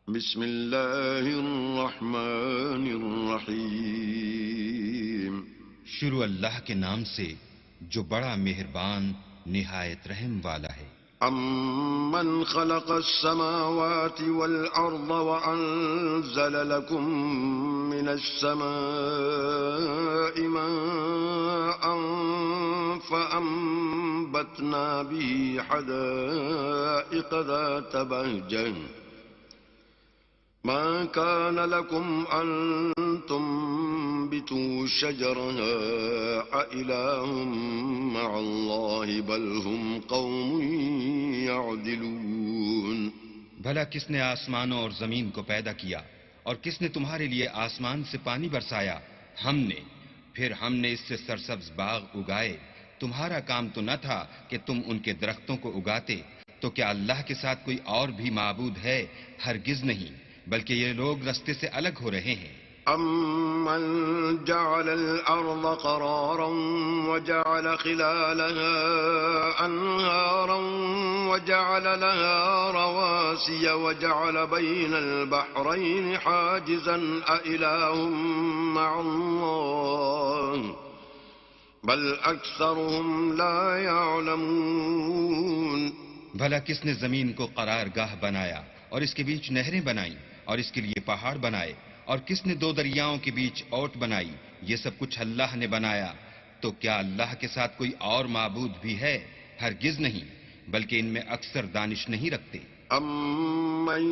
بسم اللہ الرحمن الرحیم۔ شروع اللہ کے نام سے جو بڑا مہربان نہایت رحم والا ہے۔ امن خلق السماوات والارض وانزل لكم من السماء ماء فانبتنا به حدائق ذات بهجة ما كان لكم أن تنبتوا شجرها أإله مع الله بل هم قوم يعدلون۔ بھلا کس نے آسمانوں اور زمین کو پیدا کیا اور کس نے تمہارے لیے آسمان سے پانی برسایا؟ ہم نے، پھر ہم نے اس سے سرسبز باغ اگائے۔ تمہارا کام تو نہ تھا کہ تم ان کے درختوں کو اگاتے، تو کیا اللہ کے ساتھ کوئی اور بھی معبود ہے؟ ہرگز نہیں، بلکہ یہ لوگ رستے سے الگ ہو رہے ہیں۔ امن جعل الارض قرارا وجعل خلالها انهارا وجعل لها رواسي وجعل بين البحرين حاجزا أإله مع الله بل اکثرهم لا يعلمون۔ بھلا کس نے زمین کو قرارگاہ بنایا اور اس کے بیچ نہریں بنائیں اور اس کے لیے پہاڑ بنائے، اور کس نے دو دریاؤں کے بیچ اوٹ بنائی؟ یہ سب کچھ اللہ نے بنایا، تو کیا اللہ کے ساتھ کوئی اور معبود بھی ہے؟ ہرگز نہیں، بلکہ ان میں اکثر دانش نہیں رکھتے۔ امن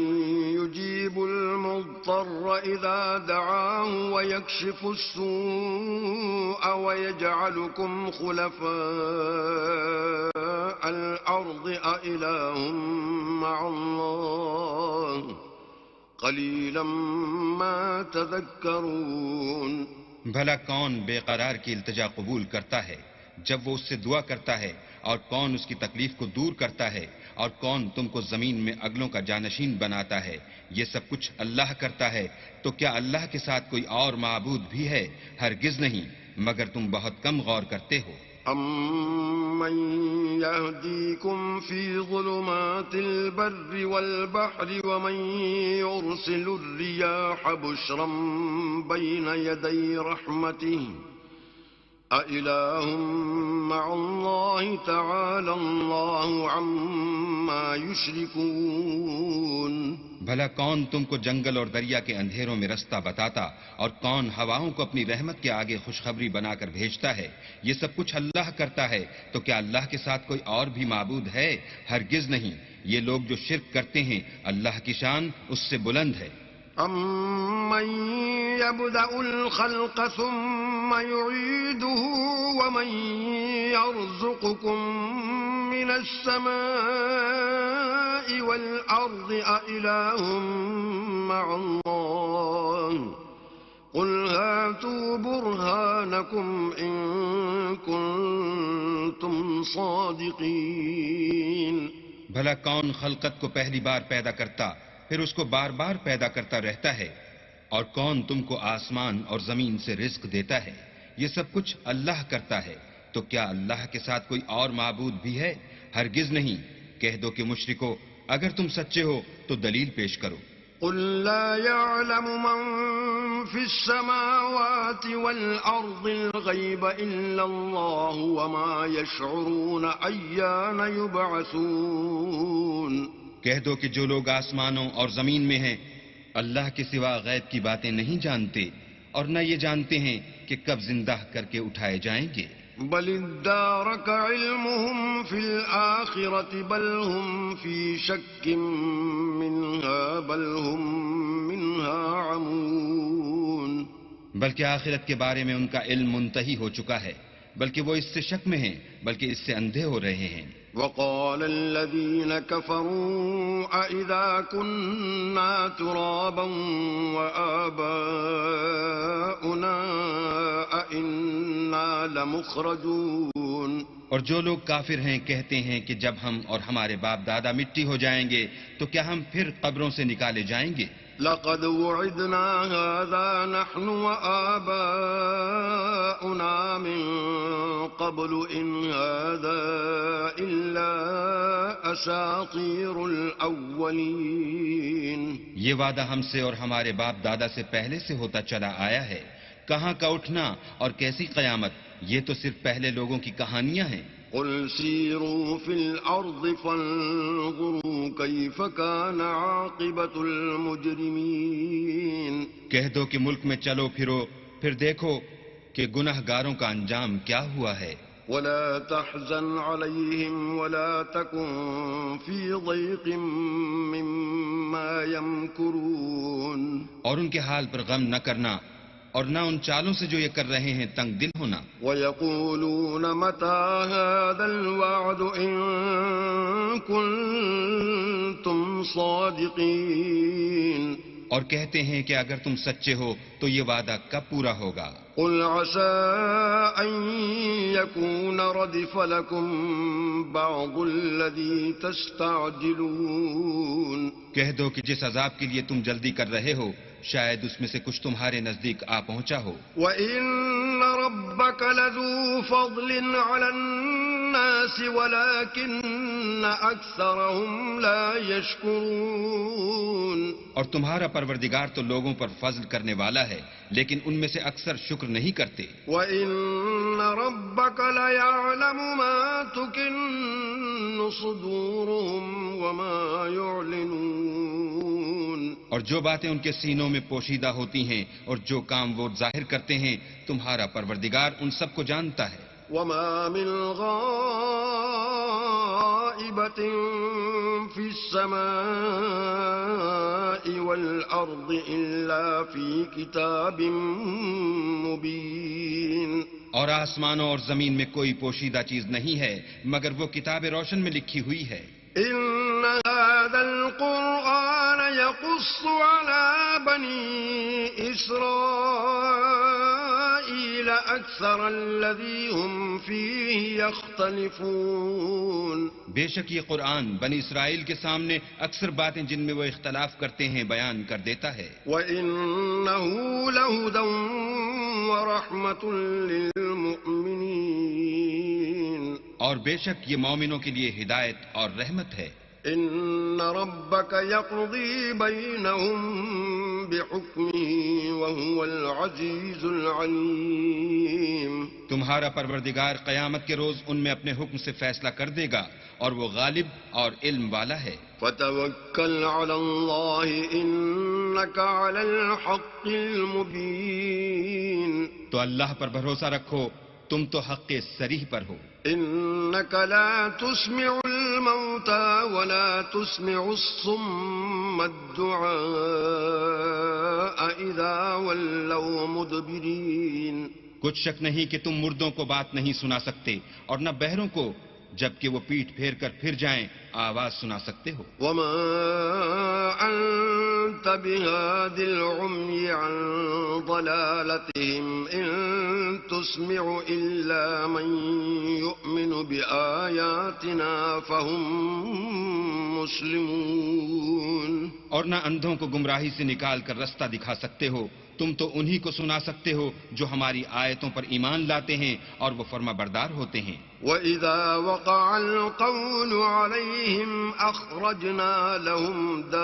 يجيب المضطر اذا دعاه ويكشف السوء ويجعلكم خلفاء الارض أإله مع الله قلیلا ما تذکرون۔ بھلا کون بے قرار کی التجا قبول کرتا ہے جب وہ اس سے دعا کرتا ہے، اور کون اس کی تکلیف کو دور کرتا ہے، اور کون تم کو زمین میں اگلوں کا جانشین بناتا ہے؟ یہ سب کچھ اللہ کرتا ہے، تو کیا اللہ کے ساتھ کوئی اور معبود بھی ہے؟ ہرگز نہیں، مگر تم بہت کم غور کرتے ہو۔ امن يهديكم في ظلمات البر والبحر ومن يرسل الرياح بشرا بين يدي رحمته أإله مع الله تعالى الله عما يشركون۔ بھلا کون تم کو جنگل اور دریا کے اندھیروں میں رستہ بتاتا، اور کون ہواؤں کو اپنی رحمت کے آگے خوشخبری بنا کر بھیجتا ہے؟ یہ سب کچھ اللہ کرتا ہے، تو کیا اللہ کے ساتھ کوئی اور بھی معبود ہے؟ ہرگز نہیں، یہ لوگ جو شرک کرتے ہیں اللہ کی شان اس سے بلند ہے۔ امن يبدأ الخلق ثم يعيده ومن يرزقكم من السماء والأرض أإله مع الله قل هاتوا برهانكم إن كنتم صادقين۔ بھلا کون خلقت کو پہلی بار پیدا کرتا پھر اس کو بار بار پیدا کرتا رہتا ہے، اور کون تم کو آسمان اور زمین سے رزق دیتا ہے؟ یہ سب کچھ اللہ کرتا ہے، تو کیا اللہ کے ساتھ کوئی اور معبود بھی ہے؟ ہرگز نہیں، کہہ دو کہ مشرکو اگر تم سچے ہو تو دلیل پیش کرو۔ قل لا يعلم من في السماوات والأرض الغيب إلا الله وما يشعرون أيان يبعثون۔ کہہ دو کہ جو لوگ آسمانوں اور زمین میں ہیں اللہ کے سوا غیب کی باتیں نہیں جانتے، اور نہ یہ جانتے ہیں کہ کب زندہ کر کے اٹھائے جائیں گے۔ بل ادارك علمهم في الآخرة بل هم في شك منها بل هم منها عمون۔ بلکہ آخرت کے بارے میں ان کا علم منتہی ہو چکا ہے، بلکہ وہ اس سے شک میں ہیں، بلکہ اس سے اندھے ہو رہے ہیں۔ وقال الذين كفروا أإذا كنا ترابا وآباؤنا أإنا لمخرجون۔ اور جو لوگ کافر ہیں کہتے ہیں کہ جب ہم اور ہمارے باپ دادا مٹی ہو جائیں گے تو کیا ہم پھر قبروں سے نکالے جائیں گے؟ لقد وعدنا هذا نحن وآباؤنا من قبل إن هذا إلا أساطير الأولين۔ یہ وعدہ ہم سے اور ہمارے باپ دادا سے پہلے سے ہوتا چلا آیا ہے. کہاں کا اٹھنا اور کیسی قیامت، یہ تو صرف پہلے لوگوں کی کہانیاں ہیں. قل سيروا في الأرض فانظروا كيف كان عاقبة المجرمين. کہہ دو کہ ملک میں چلو پھرو، پھر دیکھو کہ گناہ گاروں کا انجام کیا ہوا ہے. ولا تحزن عليهم ولا تكن في ضيق مما يمكرون. اور ان کے حال پر غم نہ کرنا اور نہ ان چالوں سے جو یہ کر رہے ہیں تنگ دل ہونا. ويقولون متى هذا الوعد إن كنتم صادقين. اور کہتے ہیں کہ اگر تم سچے ہو تو یہ وعدہ کب پورا ہوگا. قل عسى أن يكون ردف لكم بعض الذي تستعجلون. کہہ دو کہ جس عذاب کے لیے تم جلدی کر رہے ہو شاید اس میں سے کچھ تمہارے نزدیک آ پہنچا ہو. وَإِنَّ رَبَّكَ لَذُو فَضْلٍ عَلَى النَّاسِ وَلَكِنَّ أَكْثَرَهُمْ لَا يَشْكُرُونَ. اور تمہارا پروردگار تو لوگوں پر فضل کرنے والا ہے لیکن ان میں سے اکثر شکر نہیں کرتے. وَإِنَّ رَبَّكَ لَيَعْلَمُ مَا تُكِنُّ صُدُورُهُمْ وَمَا يُعْلِنُونَ. اور جو باتیں ان کے سینوں میں پوشیدہ ہوتی ہیں اور جو کام وہ ظاہر کرتے ہیں تمہارا پروردگار ان سب کو جانتا ہے. وَمَا مِنْ غَائِبَةٍ فِي السَّمَاءِ وَالْأَرْضِ إِلَّا فِي كِتَابٍ مُبِينٍ. اور آسمانوں اور زمین میں کوئی پوشیدہ چیز نہیں ہے مگر وہ کتاب روشن میں لکھی ہوئی ہے. إِنَّ هَذَا الْقُرْآنَ يَقُصُّ عَلَى بَنِي إِسْرَائِيلَ أَكْثَرَ الَّذِي هُمْ فِيهِ يَخْتَلِفُونَ. بے شک یہ قرآن بنی اسرائیل کے سامنے اکثر باتیں جن میں وہ اختلاف کرتے ہیں بیان کر دیتا ہے. وَإِنَّهُ لَهُدًى وَرَحْمَةٌ لِّلْمُؤْمِنِينَ. اور بے شک یہ مومنوں کے لیے ہدایت اور رحمت ہے. إِنَّ رَبَّكَ يَقْضِي بَيْنَهُم بِحُكْمِهِ وَهُوَ الْعَزِيزُ الْعَلِيمُ. تمہارا پروردگار قیامت کے روز ان میں اپنے حکم سے فیصلہ کر دے گا اور وہ غالب اور علم والا ہے. فَتَوَكَّلْ عَلَى اللَّهِ إِنَّكَ عَلَى الْحَقِّ الْمُبِينِ. تو اللہ پر بھروسہ رکھو، تم تو حق صریح پر ہو. إِنَّكَ لَا تُسْمِعُ الْمَوْتَى وَلَا تُسْمِعُ الصُّمَّ الدُّعَاءَ إِذَا وَلَّوْا مُدْبِرِينَ. کچھ شک نہیں کہ تم مردوں کو بات نہیں سنا سکتے اور نہ بہروں کو جبکہ وہ پیٹھ پھیر کر پھر جائیں آواز سنا سکتے ہو. وَمَا أَنْتَ بِهَادِ الْعُمْيِ عَنْ ضَلَالَتِهِمْ إِن تُسْمِعُ إِلَّا مَن يُؤْمِنُ بِآيَاتِنَا فَهُمْ مُسْلِمُونَ. اور نہ اندھوں کو گمراہی سے نکال کر رستہ دکھا سکتے ہو، تم تو انہی کو سنا سکتے ہو جو ہماری آیتوں پر ایمان لاتے ہیں اور وہ فرما بردار ہوتے ہیں. وَإِذَا وَقَعَ الْقَوْلُ عَلَيْهِمْ أَخْرَجْنَا لَهُمْ دَابَّةً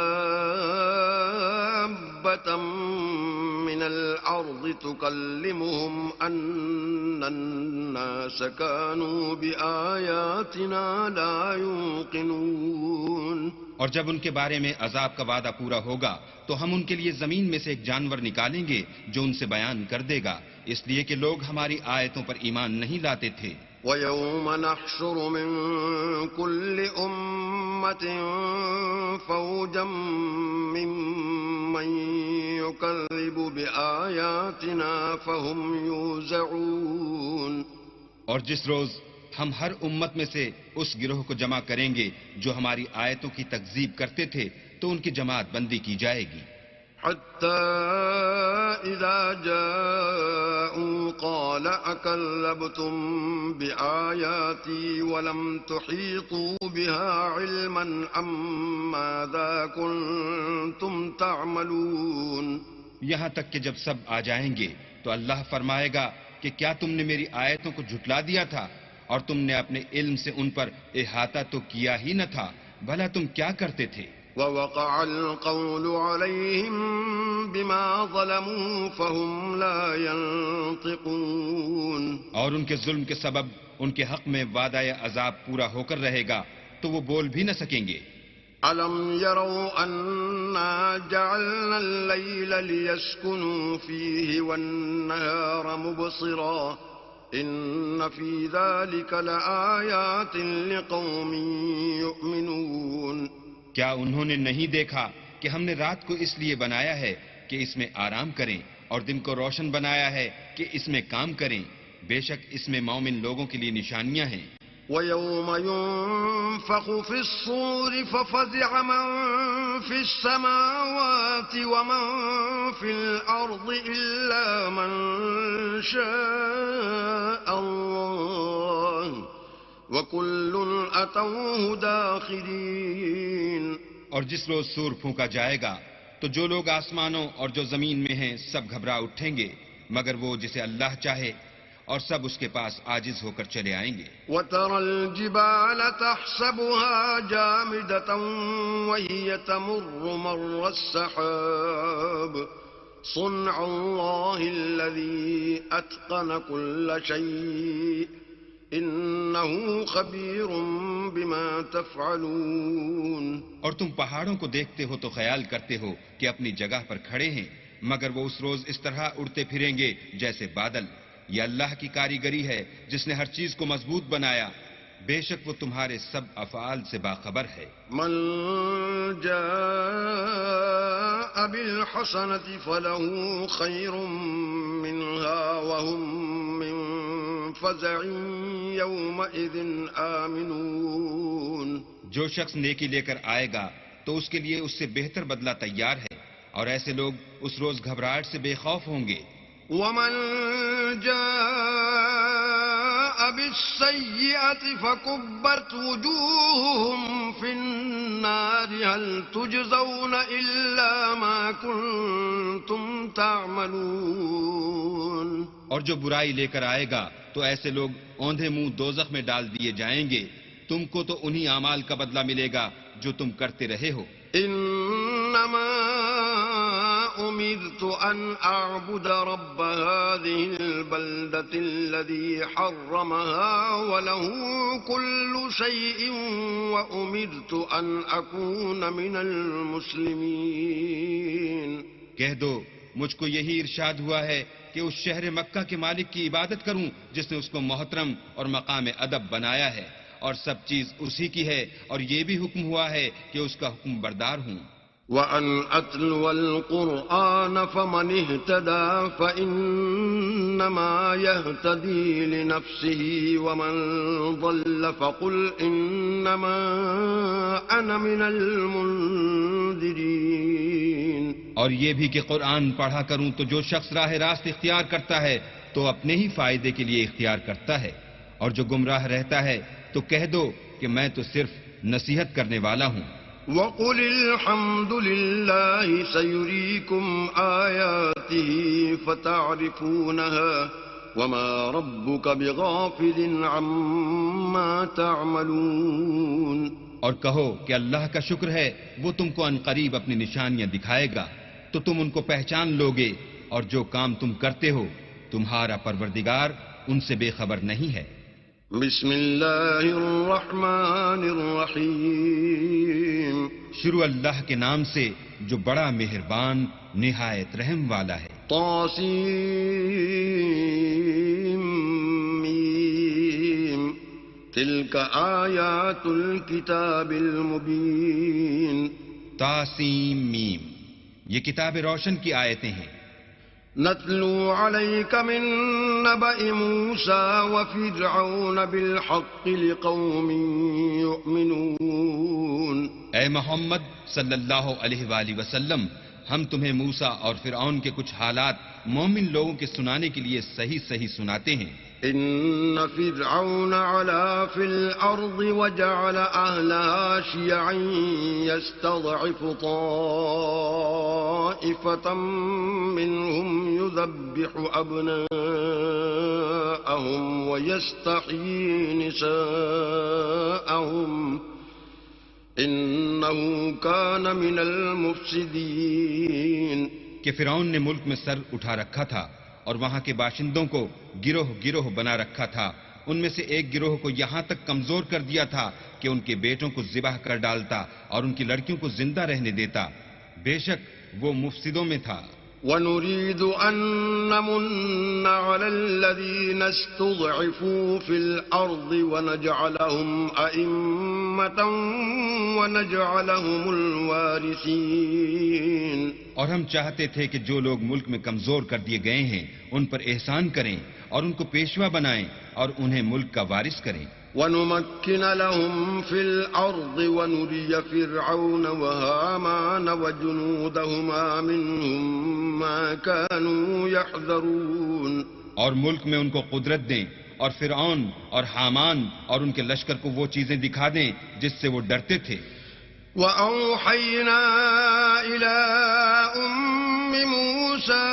مِّنَ الْأَرْضِ تُكَلِّمُهُمْ أَنَّ النَّاسَ كَانُوا بِآيَاتِنَا لَا يُوقِنُونَ. اور جب ان کے بارے میں عذاب کا وعدہ پورا ہوگا تو ہم ان کے لیے زمین میں سے ایک جانور نکالیں گے جو ان سے بیان کر دے گا، اس لیے کہ لوگ ہماری آیتوں پر ایمان نہیں لاتے تھے. وَيَوْمَ نَحْشُرُ مِن كُلِّ أُمَّةٍ فَوْجًا مِّمَّن يُكَذِّبُ بِآيَاتِنَا فَهُمْ يُوزَعُونَ. اور جس روز ہم ہر امت میں سے اس گروہ کو جمع کریں گے جو ہماری آیتوں کی تکذیب کرتے تھے تو ان کی جماعت بندی کی جائے گی. حَتَّى إِذَا جَاءُوا قَالَ أَكَذَّبْتُم بِآيَاتِي وَلَمْ تُحِيطُوا بِهَا عِلْمًا أَمْ مَاذَا كُنتُمْ تَعْمَلُونَ. یہاں تک کہ جب سب آ جائیں گے تو اللہ فرمائے گا کہ کیا تم نے میری آیتوں کو جھٹلا دیا تھا اور تم نے اپنے علم سے ان پر احاطہ تو کیا ہی نہ تھا، بھلا تم کیا کرتے تھے. ووقع القول عليهم بما ظلموا فهم لا ينطقون. اور ان کے ظلم کے سبب ان کے حق میں وعدہ عذاب پورا ہو کر رہے گا تو وہ بول بھی نہ سکیں گے. أَلَمْ يَرَوْا أَنَّا جَعَلْنَا اللَّيْلَ لِيَسْكُنُوا فِيهِ وَالنَّهَارَ مُبْصِرًا إِنَّ فِي ذَلِكَ لَآيَاتٍ لِقَوْمٍ يُؤْمِنُونَ. کیا انہوں نے نہیں دیکھا کہ ہم نے رات کو اس لیے بنایا ہے کہ اس میں آرام کریں اور دن کو روشن بنایا ہے کہ اس میں کام کریں؟ بے شک اس میں مومن لوگوں کے لیے نشانیاں ہیں. وَيَوْمَ يُنفَخُ فِي الصُّورِ فَفَزِعَ مَن فِي السَّمَاوَاتِ وَمَن فِي الْأَرْضِ إِلَّا مَن شَاءَ اللَّهُ وَكُلٌّ أَتَوْهُ دَاخِرِينَ. اور جس روز سور پھونکا جائے گا تو جو لوگ آسمانوں اور جو زمین میں ہیں سب گھبرا اٹھیں گے مگر وہ جسے اللہ چاہے، اور سب اس کے پاس عاجز ہو کر چلے آئیں گے. وَتَرَى الْجِبَالَ تَحْسَبُهَا جَامِدَةً وَهِيَ تَمُرُّ مَرَّ السَّحَابِ صُنْعَ اللَّهِ الَّذِي أَتْقَنَ كُلَّ شَيْءٍ إِنَّهُ خَبِيرٌ بِمَا تَفْعَلُونَ. اور تم پہاڑوں کو دیکھتے ہو تو خیال کرتے ہو کہ اپنی جگہ پر کھڑے ہیں، مگر وہ اس روز اس طرح اڑتے پھریں گے جیسے بادل. یہ اللہ کی کاریگری ہے جس نے ہر چیز کو مضبوط بنایا. بے شک وہ تمہارے سب افعال سے باخبر ہے. من جاء بالحسنة فله خير منها وهم من فزع يومئذ آمنون. جو شخص نیکی لے کر آئے گا تو اس کے لیے اس سے بہتر بدلہ تیار ہے، اور ایسے لوگ اس روز گھبراہٹ سے بے خوف ہوں گے. ومن جاء بالسيئة فكبت وجوههم في النار هل تجزون إلا ما كنتم تعملون. اور جو برائی لے کر آئے گا تو ایسے لوگ اوندھے منہ دوزخ میں ڈال دیے جائیں گے. تم کو تو انہی اعمال کا بدلہ ملے گا جو تم کرتے رہے ہو. انما امرت ان اعبد رب هذه البلدة الذي حرمها وله كل شيء وامرت ان اكون من المسلمين. کہہ دو مجھ کو یہی ارشاد ہوا ہے کہ اس شہر مکہ کے مالک کی عبادت کروں جس نے اس کو محترم اور مقام ادب بنایا ہے، اور سب چیز اسی کی ہے، اور یہ بھی حکم ہوا ہے کہ اس کا حکم بردار ہوں. وَأَنْ أَتْلُوَ الْقُرْآنَ فَمَنِ اهْتَدَى فَإِنَّمَا يَهْتَدِي لِنَفْسِهِ وَمَنْ ضَلَّ فَقُلْ إِنَّمَا أَنَا مِنَ الْمُنذِرِينَ. اور یہ بھی کہ قرآن پڑھا کروں تو جو شخص راہ راست اختیار کرتا ہے تو اپنے ہی فائدے کے لیے اختیار کرتا ہے، اور جو گمراہ رہتا ہے تو کہہ دو کہ میں تو صرف نصیحت کرنے والا ہوں. وَقُلِ الْحَمْدُ لِلَّهِ سَيُرِيكُمْ آيَاتِهِ فَتَعْرِفُونَهَا وَمَا رَبُّكَ بِغَافِلٍ عَمَّا تَعْمَلُونَ. اور کہو کہ اللہ کا شکر ہے وہ تم کو عنقریب اپنی نشانیاں دکھائے گا تو تم ان کو پہچان لوگے، اور جو کام تم کرتے ہو تمہارا پروردگار ان سے بے خبر نہیں ہے. بسم اللہ الرحمن الرحیم. شروع اللہ کے نام سے جو بڑا مہربان نہایت رحم والا ہے. طاسیم میم تلک آیات الکتاب المبین. تاسیم میم یہ کتاب روشن کی آیتیں ہیں. نتلو علیک من نبأ موسیٰ وفرعون بالحق لقوم یؤمنون. اے محمد صلی اللہ علیہ وآلہ وسلم، ہم تمہیں موسیٰ اور فرعون کے کچھ حالات مومن لوگوں کے سنانے کے لیے صحیح صحیح سناتے ہیں. ان فرعون علا فی الارض وجعل اہلها شیعا یستضعف طائفة منهم یذبح ابناءهم ویستحیی نساءهم إنه كان من المفسدين کہ فرعون نے ملک میں سر اٹھا رکھا تھا اور وہاں کے باشندوں کو گروہ گروہ بنا رکھا تھا. ان میں سے ایک گروہ کو یہاں تک کمزور کر دیا تھا کہ ان کے بیٹوں کو ذبح کر ڈالتا اور ان کی لڑکیوں کو زندہ رہنے دیتا. بے شک وہ مفسدوں میں تھا. ونريد أن نمن على الذين استضعفوا في الأرض ونجعلهم أئمة ونجعلهم الوارثين. اور ہم چاہتے تھے کہ جو لوگ ملک میں کمزور کر دیے گئے ہیں ان پر احسان کریں اور ان کو پیشوا بنائیں اور انہیں ملک کا وارث کریں. ونمكن لهم في الأرض ونري فرعون وهامان وجنودهما منهم ما كانوا يحذرون. اور ملک میں ان کو قدرت دیں اور فرعون اور حامان اور ان کے لشکر کو وہ چیزیں دکھا دیں جس سے وہ ڈرتے تھے. وأوحينا إلى أم موسى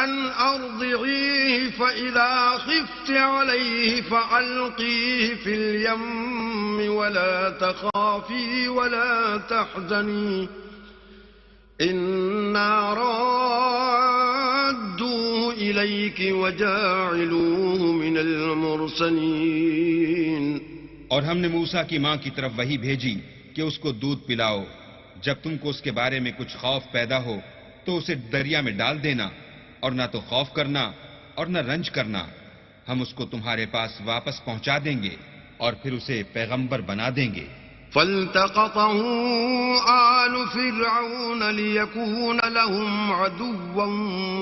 أن أرضعيه فإذا خفت عليه فألقيه في اليم ولا تخافي ولا تحزني إنا رادوه إليك وجاعلوه من المرسلين. اور ہم نے موسیٰ کی ماں کی طرف وحی بھیجی کہ اس کو دودھ پلاؤ. جب تم کو اس کے بارے میں کچھ خوف پیدا ہو تو اسے دریا میں ڈال دینا اور نہ تو خوف کرنا اور نہ رنج کرنا. ہم اس کو تمہارے پاس واپس پہنچا دیں گے اور پھر اسے پیغمبر بنا دیں گے. فالتقطه آل فرعون ليكون لهم عدوا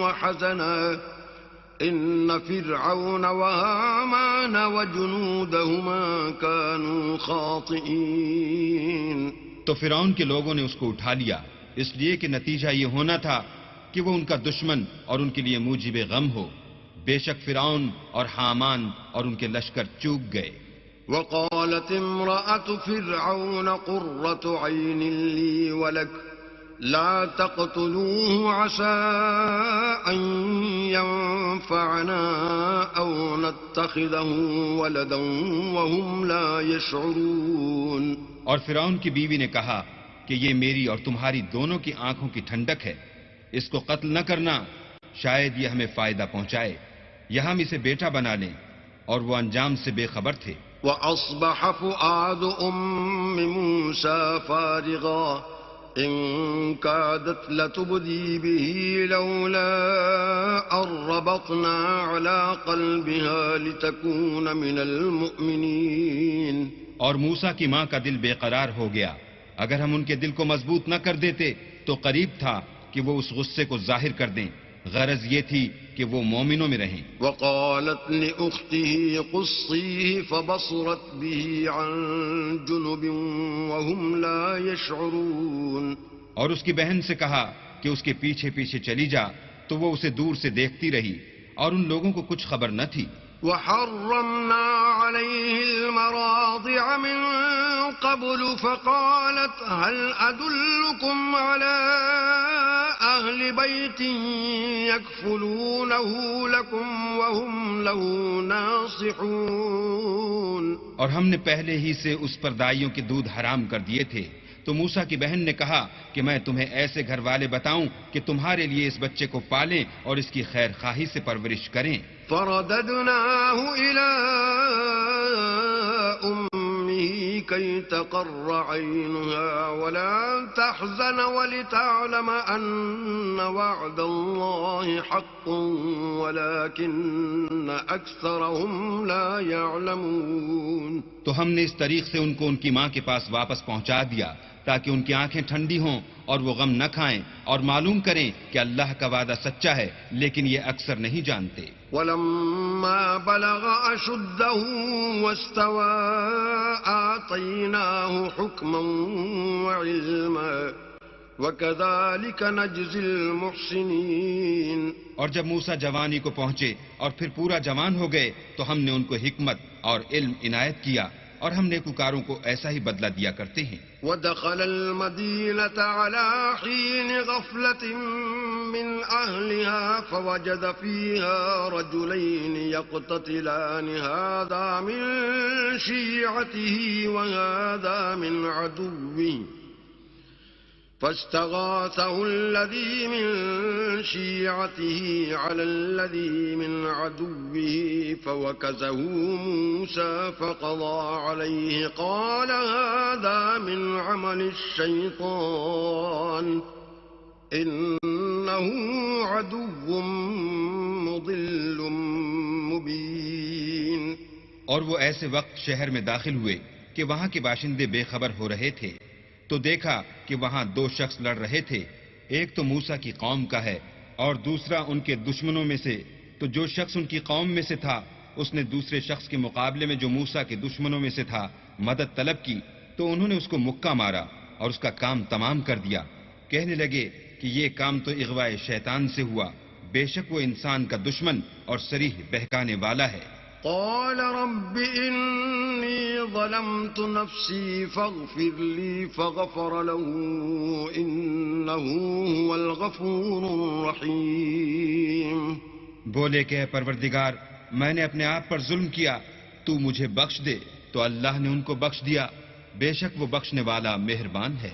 وحزنا إن فرعون وهامان وجنودهما كانوا خاطئين. تو فرعون کے لوگوں نے اس کو اٹھا لیا اس لیے کہ نتیجہ یہ ہونا تھا کہ وہ ان کا دشمن اور ان کے لیے موجب غم ہو. بے شک فرعون اور حامان اور ان کے لشکر چوک گئے. وقالت امرأة فرعون قرة عين لي ولك لا تقتلوه عسى أن ينفعنا أو نتخذه ولدا وهم لا يشعرون. اور فرعون کی بیوی نے کہا کہ یہ میری اور تمہاری دونوں کی آنکھوں کی ٹھنڈک ہے. اس کو قتل نہ کرنا شاید یہ ہمیں فائدہ پہنچائے یا ہم اسے بیٹا بنا لیں. اور وہ انجام سے بے خبر تھے. وأصبح فؤاد أم موسى فارغا إن كادت لتبدي به لولا أن ربطنا على قلبها لتكون من المؤمنين. اور موسیٰ کی ماں کا دل بے قرار ہو گیا. اگر ہم ان کے دل کو مضبوط نہ کر دیتے تو قریب تھا کہ وہ اس غصے کو ظاہر کر دیں. غرض یہ تھی کہ وہ مومنوں میں رہیں. وقالت لأخته قصيه فبصرت به عن جنب وهم لا يشعرون. اور اس کی بہن سے کہا کہ اس کے پیچھے پیچھے چلی جا تو وہ اسے دور سے دیکھتی رہی اور ان لوگوں کو کچھ خبر نہ تھی. وحرمنا عليه المراضع من قبل فقالت هل أدلكم على أهل بيت يكفلونه لكم وهم له ناصحون. اور ہم نے پہلے ہی سے اس پر دائیوں کے دودھ حرام کر دیے تھے. تو موسیٰ کی بہن نے کہا کہ میں تمہیں ایسے گھر والے بتاؤں کہ تمہارے لیے اس بچے کو پالیں اور اس کی خیر خواہی سے پرورش کریں. فرددناه إلى أمه كي تقر عينها ولا تحزن ولتعلم أن وعد الله حق ولكن أكثرهم لا يعلمون. تو ہم نے اس طریق سے ان کو ان کی ماں کے پاس واپس پہنچا دیا تاکہ ان کی آنکھیں ٹھنڈی ہوں اور وہ غم نہ کھائیں اور معلوم کریں کہ اللہ کا وعدہ سچا ہے لیکن یہ اکثر نہیں جانتے. ولما بلغ أشده واستوى آتيناه حكما وعلما وكذلك نجزي المحسنين. اور جب موسیٰ جوانی کو پہنچے اور پھر پورا جوان ہو گئے تو ہم نے ان کو حکمت اور علم عنایت کیا اور ہم نیکوکاروں کو ایسا ہی بدلہ دیا کرتے ہیں۔ ودخل المدينة على حين غفلة من أهلها فوجد فيها رجلين يقتتلان هذا من شيعته وهذا من عدوه فاستغاثه الذي من شيعته على الذي من عدوه فوكزه موسى فقضى عليه قال هذا من عمل الشيطان إنه عدو مضل مبين۔ اور وہ ایسے وقت شہر میں داخل ہوئے کہ وہاں کے باشندے بے خبر ہو رہے تھے، تو دیکھا کہ وہاں دو شخص لڑ رہے تھے، ایک تو موسیٰ کی قوم کا ہے اور دوسرا ان کے دشمنوں میں سے۔ تو جو شخص ان کی قوم میں سے تھا اس نے دوسرے شخص کے مقابلے میں جو موسیٰ کے دشمنوں میں سے تھا مدد طلب کی، تو انہوں نے اس کو مکہ مارا اور اس کا کام تمام کر دیا۔ کہنے لگے کہ یہ کام تو اغوائے شیطان سے ہوا، بے شک وہ انسان کا دشمن اور صریح بہکانے والا ہے۔ قال رب إني ظلمت نفسي فاغفر لي فغفر له إنه هو الغفور الرحيم۔ بولے کہ اے پروردگار میں نے اپنے آپ پر ظلم کیا، تو مجھے بخش دے، تو اللہ نے ان کو بخش دیا، بے شک وہ بخشنے والا مہربان ہے۔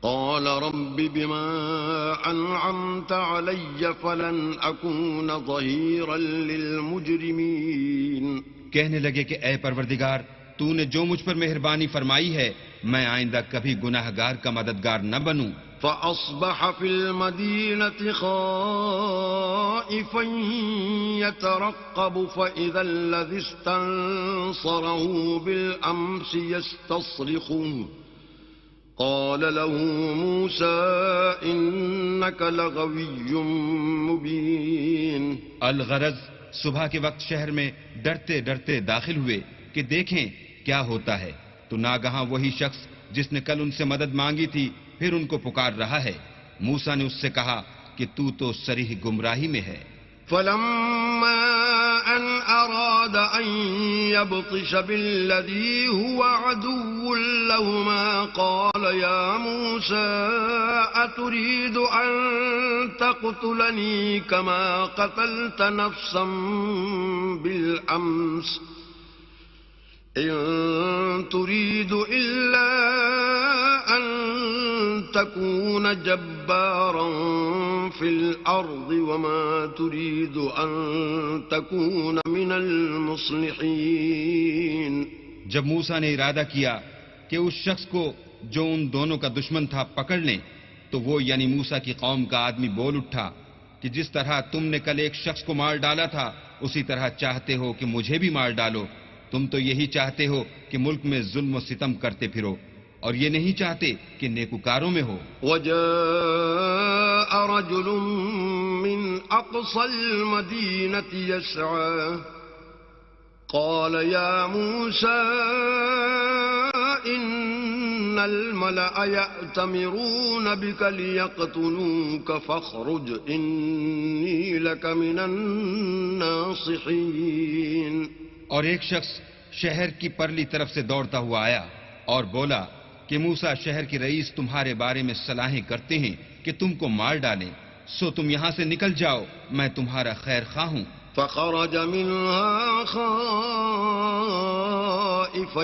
قال رب بما أنعمت علي فلن أكون ظهيرا للمجرمين۔ کہنے لگے کہ اے پروردگار تو نے جو مجھ پر مہربانی فرمائی ہے میں آئندہ کبھی گناہ گار کا مددگار نہ بنوں۔ فأصبح في المدينة خائفا يترقب فإذا الذي استنصره بالأمس يستصرخه قال له موسى إنك لغوي مبين۔ الغرض صبح کے وقت شہر میں ڈرتے ڈرتے داخل ہوئے کہ دیکھیں کیا ہوتا ہے، تو ناگہاں وہی شخص جس نے کل ان سے مدد مانگی تھی پھر ان کو پکار رہا ہے۔ موسیٰ نے اس سے کہا کہ تو صریح گمراہی میں ہے۔ فلما أن أراد أن يبطش بالذي هو عدو لهما قال يا موسى أتريد أن تقتلني كما قتلت نفسا بالأمس إن تريد إلا أن تكون جبارا في الأرض وما تريد أن تكون من المصلحين۔ جب موسیٰ نے ارادہ کیا کہ اس شخص کو جو ان دونوں کا دشمن تھا پکڑ لیں، تو وہ یعنی موسیٰ کی قوم کا آدمی بول اٹھا کہ جس طرح تم نے کل ایک شخص کو مار ڈالا تھا اسی طرح چاہتے ہو کہ مجھے بھی مار ڈالو۔ تم تو یہی چاہتے ہو کہ ملک میں ظلم و ستم کرتے پھرو اور یہ نہیں چاہتے کہ نیکوکاروں میں ہو۔ وجاء رجل من أقصى المدينة يسعى قال يا موسى إن الملأ يأتمرون بك ليقتلوك فاخرج إني لك من الناصحين۔ اور ایک شخص شہر کی پرلی طرف سے دوڑتا ہوا آیا اور بولا کہ موسیٰ شہر کے رئیس تمہارے بارے میں صلاحیں کرتے ہیں کہ تم کو مار ڈالیں، سو تم یہاں سے نکل جاؤ، میں تمہارا خیر خواہ ہوں۔ فخرج منها خائفا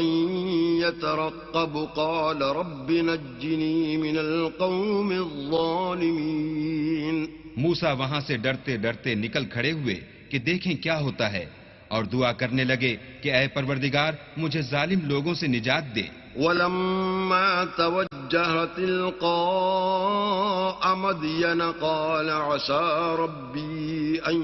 يترقب قال رب نجني من القوم الظالمين۔ موسیٰ وہاں سے ڈرتے ڈرتے نکل کھڑے ہوئے کہ دیکھیں کیا ہوتا ہے، اور دعا کرنے لگے کہ اے پروردگار مجھے ظالم لوگوں سے نجات دے۔ ولما توجه تلقاء مدين قال عسى ربي أن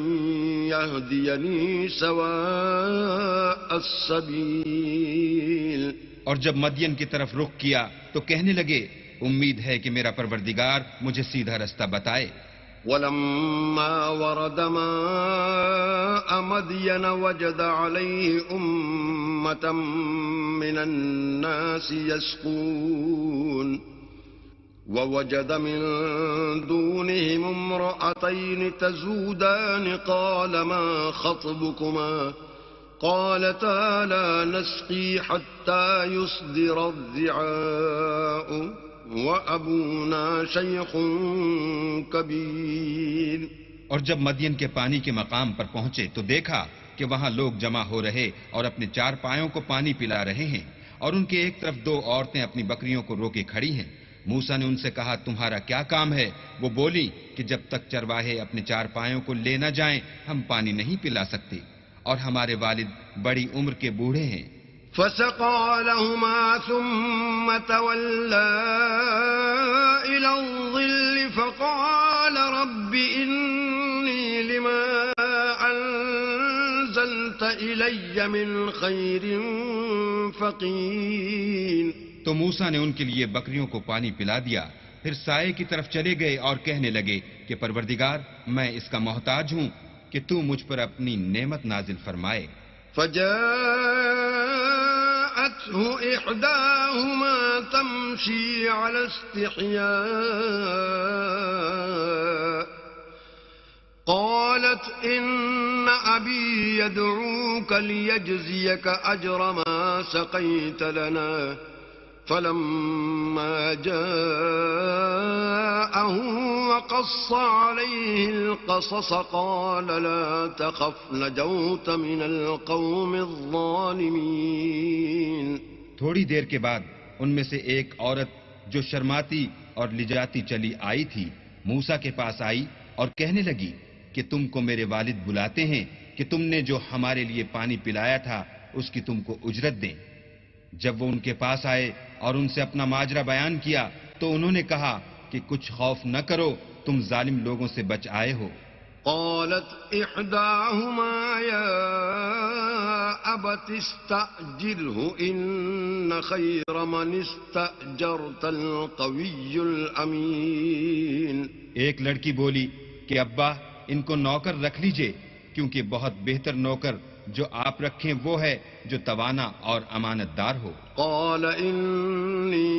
يهديني سواء السبيل۔ اور جب مدین کی طرف رخ کیا تو کہنے لگے امید ہے کہ میرا پروردگار مجھے سیدھا رستہ بتائے۔ ولما ورد ماء مدين وجد عليه أمة من الناس يسقون ووجد من دونهم امرأتين تزودان قال ما خطبكما قالتا لا نسقي حتى يصدر الرعاء وأبونا شيخ كبير. اور جب مدین کے پانی کے مقام پر پہنچے تو دیکھا کہ وہاں لوگ جمع ہو رہے اور اپنے چار پایوں کو پانی پلا رہے ہیں، اور ان کے ایک طرف دو عورتیں اپنی بکریوں کو روکے کھڑی ہیں. موسیٰ نے ان سے کہا تمہارا کیا کام ہے؟ وہ بولی کہ جب تک چرواہے اپنے چار پایوں کو لے نہ جائیں ہم پانی نہیں پلا سکتے، اور ہمارے والد بڑی عمر کے بوڑھے ہیں. فسقى لهما ثم تولى إلى الظل فقال رب إني لما أنزلت إلي من خير فقير. تو موسیٰ نے ان کے لیے بکریوں کو پانی پلا دیا، پھر سائے کی طرف چلے گئے اور کہنے لگے کہ پروردگار میں اس کا محتاج ہوں کہ تو مجھ پر اپنی نعمت نازل فرمائے. فجاءته إحداهما تمشي على استحياء قالت إن أبي يدعوك ليجزيك أجر ما سقيت لنا. فلما جاءه وقص عليه القصص قال لا تخف نجوت من القوم الظالمين. تھوڑی دیر کے بعد ان میں سے ایک عورت جو شرماتی اور لجاتی چلی آئی تھی موسیٰ کے پاس آئی اور کہنے لگی کہ تم کو میرے والد بلاتے ہیں کہ تم نے جو ہمارے لیے پانی پلایا تھا اس کی تم کو اجرت دیں. جب وہ ان کے پاس آئے اور ان سے اپنا ماجرا بیان کیا تو انہوں نے کہا کہ کچھ خوف نہ کرو، تم ظالم لوگوں سے بچ آئے ہو. قالت إحداهما يا أبت استأجره إن خير من استأجرت القوي الأمين. ایک لڑکی بولی کہ ابا ان کو نوکر رکھ لیجئے، کیونکہ بہت بہتر نوکر جو آپ رکھیں وہ ہے جو توانا اور امانت دار ہو. قال إني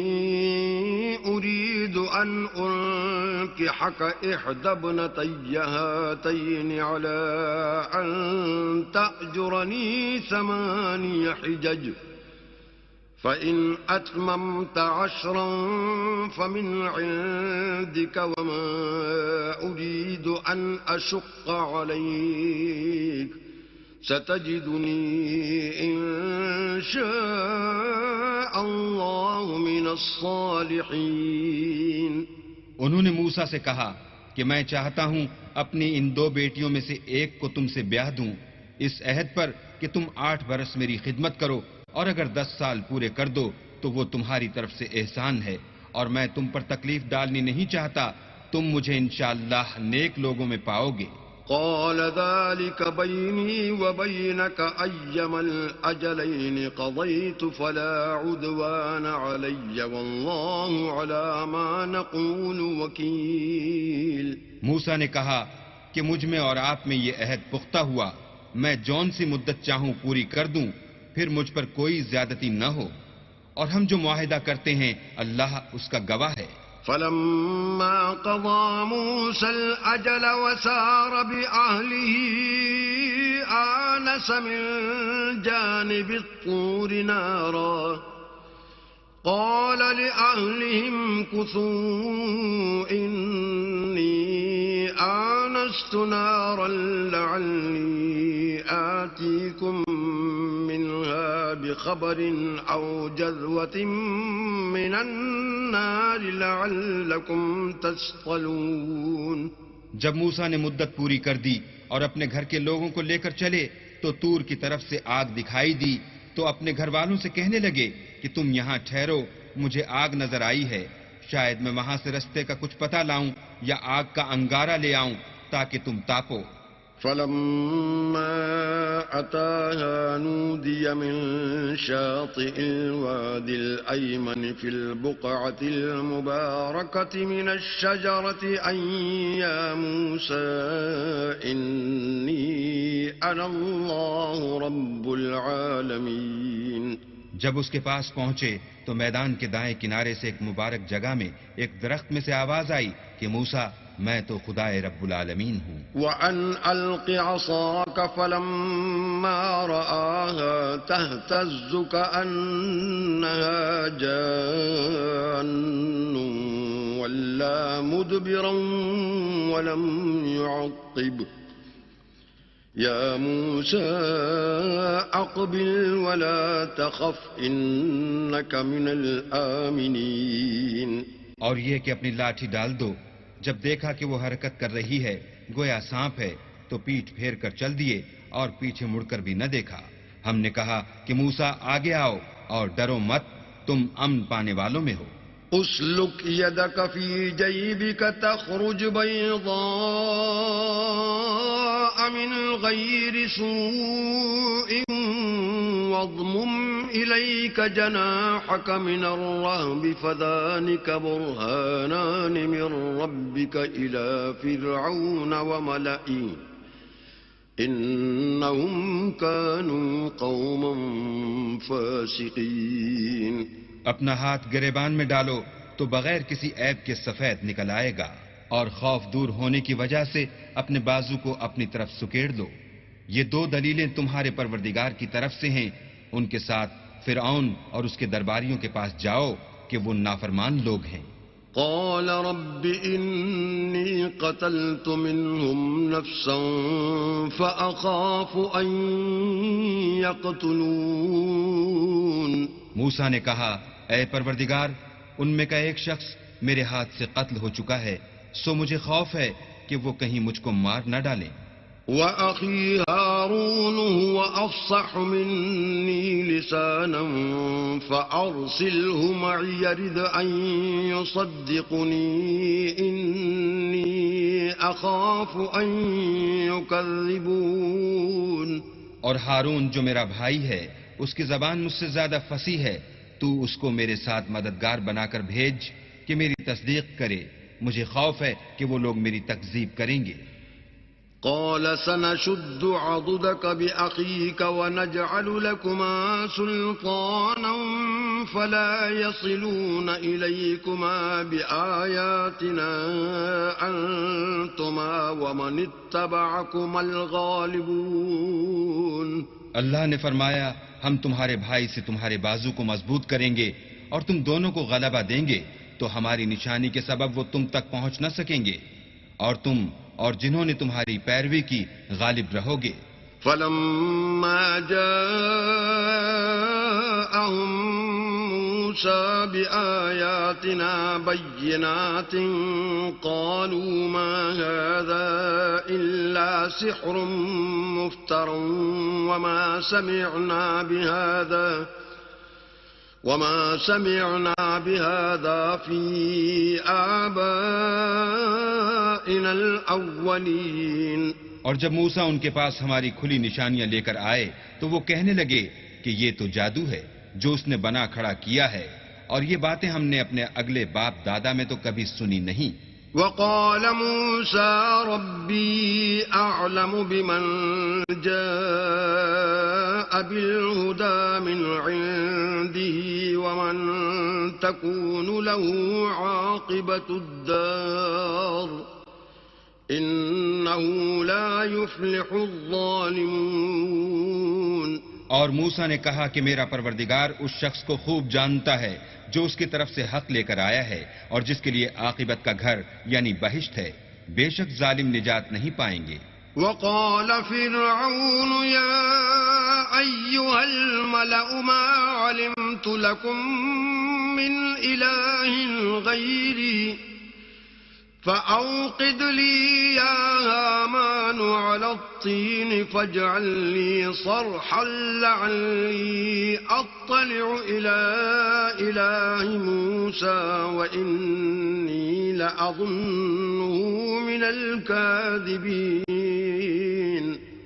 أريد أن أنكحك إحدى ابنتي هاتين على أن تأجرني 8 حجج فإن أتممت 10 فمن عندك وما أريد أن أشق عليك ستجدني إن شاء الله من الصالحين. انہوں نے موسیٰ سے کہا کہ میں چاہتا ہوں اپنی ان 2 بیٹیوں میں سے ایک کو تم سے بیاہ دوں اس عہد پر کہ تم 8 برس میری خدمت کرو، اور اگر 10 سال پورے کر دو تو وہ تمہاری طرف سے احسان ہے، اور میں تم پر تکلیف ڈالنی نہیں چاہتا، تم مجھے انشاءاللہ نیک لوگوں میں پاؤ گے. قال ذلك بيني وبينك أيما الأجلين قضيت فلا عدوان علي والله على ما نقول وكيل. موسیٰ نے کہا کہ مجھ میں اور آپ میں یہ عہد پختہ ہوا، میں جون سی مدت چاہوں پوری کر دوں، پھر مجھ پر کوئی زیادتی نہ ہو، اور ہم جو معاہدہ کرتے ہیں اللہ اس کا گواہ ہے. فلما قضى موسى الأجل وسار بأهله آنس من جانب الطور نارا قال لأهلهم كثوا إني آنست نارا لعلي آتيكم منها بخبر أو جذوة من النار لعلكم تصطلون. جب موسیٰ نے مدت پوری کر دی اور اپنے گھر کے لوگوں کو لے کر چلے تو طور کی طرف سے آگ دکھائی دی، تو اپنے گھر والوں سے کہنے لگے کہ تم یہاں ٹھہرو، مجھے آگ نظر آئی ہے، شاید میں وہاں سے رستے کا کچھ پتہ لاؤں یا آگ کا انگارہ لے آؤں تاکہ تم تاپو. فلما أتاها نودي من شاطئ الوادي الأيمن في البقعة المباركة من الشجرة أن يا موسى إني أنا الله رب العالمين. جب اس کے پاس پہنچے تو میدان کے دائیں کنارے سے ایک مبارک جگہ میں ایک درخت میں سے آواز آئی کہ موسیٰ میں تو خدائے رب العالمین ہوں۔ وأن ألق عصاك فلما رآها تهتز كأنها جان ولا مدبرا ولم يعقب يا موسى أقبل ولا تخف إنك من الآمنين۔ اور یہ کہ اپنی لاٹھی ڈال دو۔ جب دیکھا کہ وہ حرکت کر رہی ہے گویا سانپ ہے تو پیٹھ پھیر کر چل دیے اور پیچھے مڑ کر بھی نہ دیکھا۔ ہم نے کہا کہ موسیٰ آگے آؤ اور ڈرو مت، تم امن پانے والوں میں ہو۔ اسلک يدك في جيبك تخرج بيضاء من غير سوء واضمم إليك جناحك من الرهب فذلك برهانان من ربك إلى فرعون وملئه إنهم كانوا قوما فاسقين۔ اپنا ہاتھ گریبان میں ڈالو تو بغیر کسی عیب کے سفید نکل آئے گا، اور خوف دور ہونے کی وجہ سے اپنے بازو کو اپنی طرف سکیڑ دو۔ یہ دو دلیلیں تمہارے پروردگار کی طرف سے ہیں، ان کے ساتھ فرعون اور اس کے درباریوں کے پاس جاؤ کہ وہ نافرمان لوگ ہیں۔ قال رب إني قتلت منهم نفسا فأخاف أن يقتلون۔ موسیٰ نے کہا اے پروردگار، ان میں کا ایک شخص میرے ہاتھ سے قتل ہو چکا ہے، سو مجھے خوف ہے کہ وہ کہیں مجھ کو مار نہ ڈالیں۔ وأخي هارون هو أفصح مني لسانا فأرسله معي يرد أن يصدقني إني أخاف أن يكذبون۔ اور ہارون جو میرا بھائی ہے اس کی زبان مجھ سے زیادہ فصیح ہے، تو اس کو میرے ساتھ مددگار بنا کر بھیج کہ میری تصدیق کرے، مجھے خوف ہے کہ وہ لوگ میری تکذیب کریں گے۔ قال سنشد عضدك بأخيك ونجعل لكما سلطانا فلا يصلون إليكما بآياتنا أنتما ومن اتبعكما الغالبون۔ اللہ نے فرمایا ہم تمہارے بھائی سے تمہارے بازو کو مضبوط کریں گے اور تم دونوں کو غلبہ دیں گے، تو ہماری نشانی کے سبب وہ تم تک پہنچ نہ سکیں گے، اور تم اور جنہوں نے تمہاری پیروی کی غالب رہو گے۔ فلما جاءهم موسى بآياتنا بينات قالوا ما هذا إلا سحر مفترى وما سمعنا بهذا في آبائنا الأولين۔ اور جب موسیٰ ان کے پاس ہماری کھلی نشانیاں لے کر آئے تو وہ کہنے لگے کہ یہ تو جادو ہے جو اس نے بنا کھڑا کیا ہے، اور یہ باتیں ہم نے اپنے اگلے باپ دادا میں تو کبھی سنی نہیں۔ وقال موسى ربي أعلم بمن جاء بالهدى من عنده ومن تكون له عاقبة الدار إنه لا يفلح الظالمون۔ اور موسیٰ نے کہا کہ میرا پروردگار اس شخص کو خوب جانتا ہے جو اس کی طرف سے حق لے کر آیا ہے اور جس کے لیے عاقبت کا گھر یعنی بہشت ہے، بے شک ظالم نجات نہیں پائیں گے۔ وقال فرعون يا أيها الملأ ما علمت لكم من إله غيري فأوقد لي يا هامان على الطين فاجعل لي صرحا لعلي أطلع إلى إله موسى وإني لأظنه من الكاذبين۔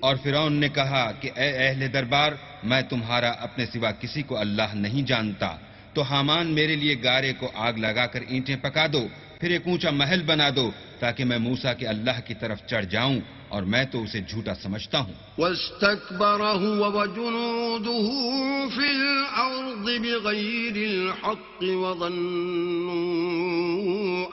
اور فرعون نے کہا کہ اے اہل دربار، میں تمہارا اپنے سوا کسی کو اللہ نہیں جانتا، تو حامان میرے لیے گارے کو آگ لگا کر اینٹیں پکا دو، پھر ایک اونچا محل بنا دو تاکہ میں موسیٰ کے اللہ کی طرف چڑھ جاؤں، اور میں تو اسے جھوٹا سمجھتا ہوں۔ واستكبر هو وجنوده في الأرض بغير الحق وظنوا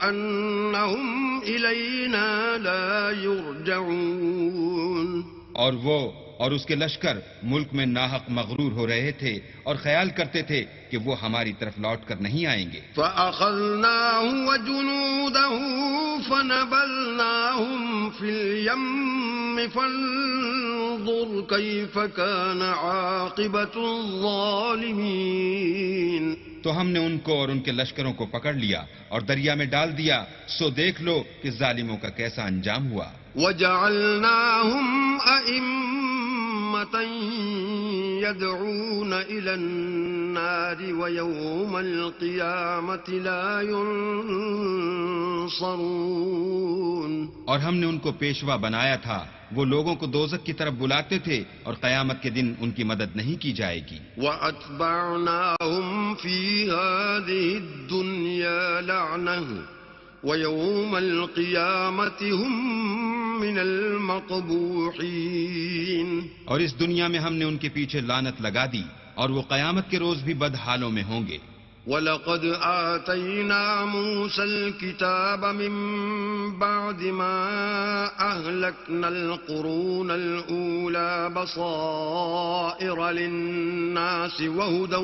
أنهم إلينا لا يرجعون. اور وہ اور اس کے لشکر ملک میں ناحق مغرور ہو رہے تھے اور خیال کرتے تھے کہ وہ ہماری طرف لوٹ کر نہیں آئیں گے. فَأَخَذْنَاهُ وَجُنُودَهُ فَنَبَذْنَاهُمْ فِي الْيَمِّ فَانظُرْ كَيْفَ كَانَ عَاقِبَةُ الظَّالِمِينَ. تو ہم نے ان کو اور ان کے لشکروں کو پکڑ لیا اور دریا میں ڈال دیا، سو دیکھ لو کہ ظالموں کا کیسا انجام ہوا. وَجَعَلْنَاهُمْ أَئِمَّةً يَدْعُونَ إِلَى النَّارِ وَيَوْمَ الْقِيَامَةِ لَا يُنصَرُونَ. اور ہم نے ان کو پیشوا بنایا تھا، وہ لوگوں کو دوزخ کی طرف بلاتے تھے اور قیامت کے دن ان کی مدد نہیں کی جائے گی. وَأَتْبَعْنَاهُمْ فِي هَذِهِ الدُّنْيَا لَعْنَةً وَيَوْمَ الْقِيَامَةِ هُمْ مِنَ الْمَقْبُوحِينَ. اور اس دنیا میں ہم نے ان کے پیچھے لعنت لگا دی اور وہ قیامت کے روز بھی بدحالوں میں ہوں گے. وَلَقَدْ آتَيْنَا مُوسَى الْكِتَابَ مِنْ بَعْدِ مَا أَهْلَكْنَا الْقُرُونَ الْأُولَى بَصَائِرَ لِلنَّاسِ وَهُدًى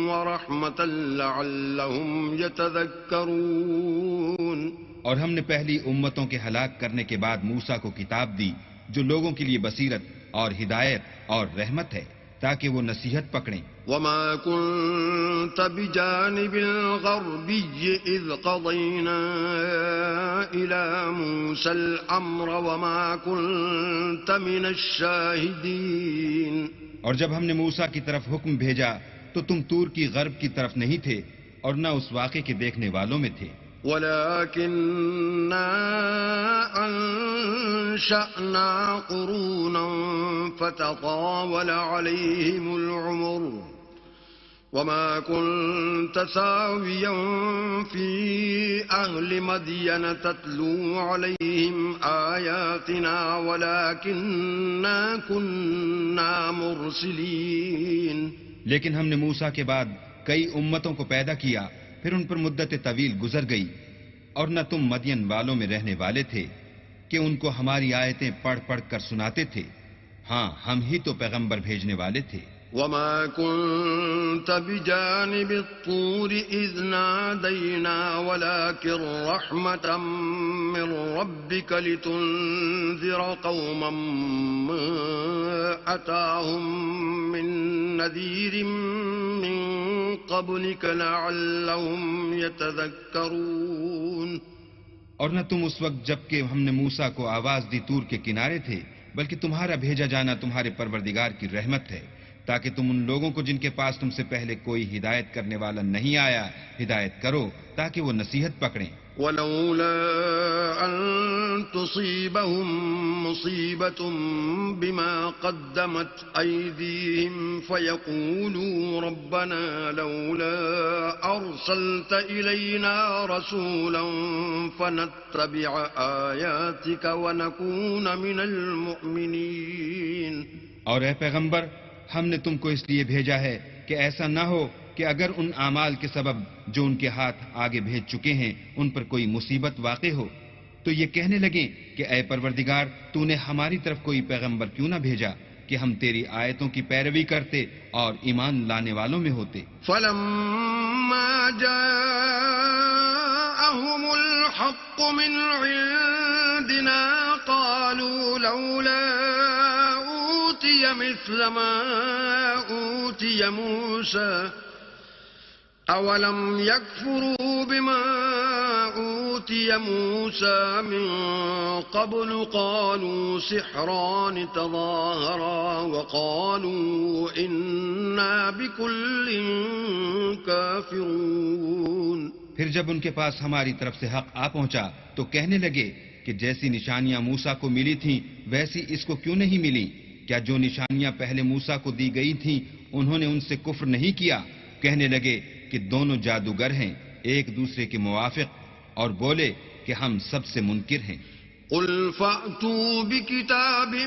وَرَحْمَةً لَعَلَّهُمْ يَتَذَكَّرُونَ. اور ہم نے پہلی امتوں کے ہلاک کرنے کے بعد موسیٰ کو کتاب دی جو لوگوں کے لیے بصیرت اور ہدایت اور رحمت ہے تاکہ وہ نصیحت پکڑیں. وَمَا كُنْتَ بِجَانِبِ الْغَرْبِيِّ إِذْ قَضَيْنَا إِلَى مُوسَى الْأَمْرَ وَمَا كُنْتَ مِنَ الشَّاهِدِينَ. اور جب ہم نے موسیٰ کی طرف حکم بھیجا تو تم طور کی غرب کی طرف نہیں تھے اور نہ اس واقعے کے دیکھنے والوں میں تھے. وَلَكِنَّا أَنشَأْنَا قُرُونًا فَتَطَاوَلَ عَلَيْهِمُ الْعُمُرُ وَمَا كُنْتَ سَاوِيًا فِي أَهْلِ مَدْيَنَ تَتْلُو عَلَيْهِمْ آيَاتِنَا وَلَكِنَّا كُنَّا مُرْسِلِينَ. لیکن ہم نے موسیٰ کے بعد کئی امتوں کو پیدا کیا، پھر ان پر مدت طویل گزر گئی اور نہ تم مدین والوں میں رہنے والے تھے کہ ان کو ہماری آیتیں پڑھ پڑھ کر سناتے تھے. ہاں ہم ہی تو پیغمبر بھیجنے والے تھے. وَمَا كُنْتَ بِجَانِبِ الطُّورِ إِذْ نَادَيْنَا وَلَكِنْ رَحْمَةً مِّن رَّبِّكَ لِتُنذِرَ قَوْمًا مَّا أَتَاهُم مِّن نَّذِيرٍ مِّن قَبْلِكَ لَعَلَّهُمْ يَتَذَكَّرُونَ. اور نہ تم اس وقت جب کہ ہم نے موسیٰ کو آواز دی طور کے کنارے تھے، بلکہ تمہارا بھیجا جانا تمہارے پروردگار کی رحمت ہے تاکہ تم ان لوگوں کو جن کے پاس تم سے پہلے کوئی ہدایت کرنے والا نہیں آیا ہدایت کرو تاکہ وہ نصیحت پکڑیں. وَلَوْلَا أَن تُصِيبَهُم مُّصِيبَةٌ بِمَا قَدَّمَتْ أَيْدِيهِمْ فَيَقُولُوا رَبَّنَا لَوْلَا أَرْسَلْتَ إِلَيْنَا رَسُولًا فَنَتَّبِعَ آيَاتِكَ وَنَكُونَ مِنَ الْمُؤْمِنِينَ. اور اے پیغمبر، ہم نے تم کو اس لیے بھیجا ہے کہ ایسا نہ ہو کہ اگر ان اعمال کے سبب جو ان کے ہاتھ آگے بھیج چکے ہیں ان پر کوئی مصیبت واقع ہو تو یہ کہنے لگیں کہ اے پروردگار تو نے ہماری طرف کوئی پیغمبر کیوں نہ بھیجا کہ ہم تیری آیتوں کی پیروی کرتے اور ایمان لانے والوں میں ہوتے. فَلَمَّا جَاءَهُمُ الْحَقُّ مِنْ عِنْدِنَا قَالُوا لَوْلَا أُوتِيَ مِثْلَ مَا أُوتِيَ مُوسَى أَوَلَمْ يَكْفُرُوا بِمَا أُوتِيَ مُوسَى مِنْ قَبْلُ قَالُوا سِحْرَانِ تَظَاهَرَا وَقَالُوا إِنَّا بِكُلٍّ كَافِرُونَ. پھر جب ان کے پاس ہماری طرف سے حق آ پہنچا تو کہنے لگے کہ جیسی نشانیاں موسیٰ کو ملی تھیں ویسی اس کو کیوں نہیں ملی؟ کیا جو نشانیاں پہلے موسیٰ کو دی گئی تھیں انہوں نے ان سے کفر نہیں کیا؟ کہنے لگے کہ دونوں جادوگر ہیں ایک دوسرے کے موافق اور بولے کہ ہم سب سے منکر ہیں. قُلْ فَأْتُوا بِكِتَابٍ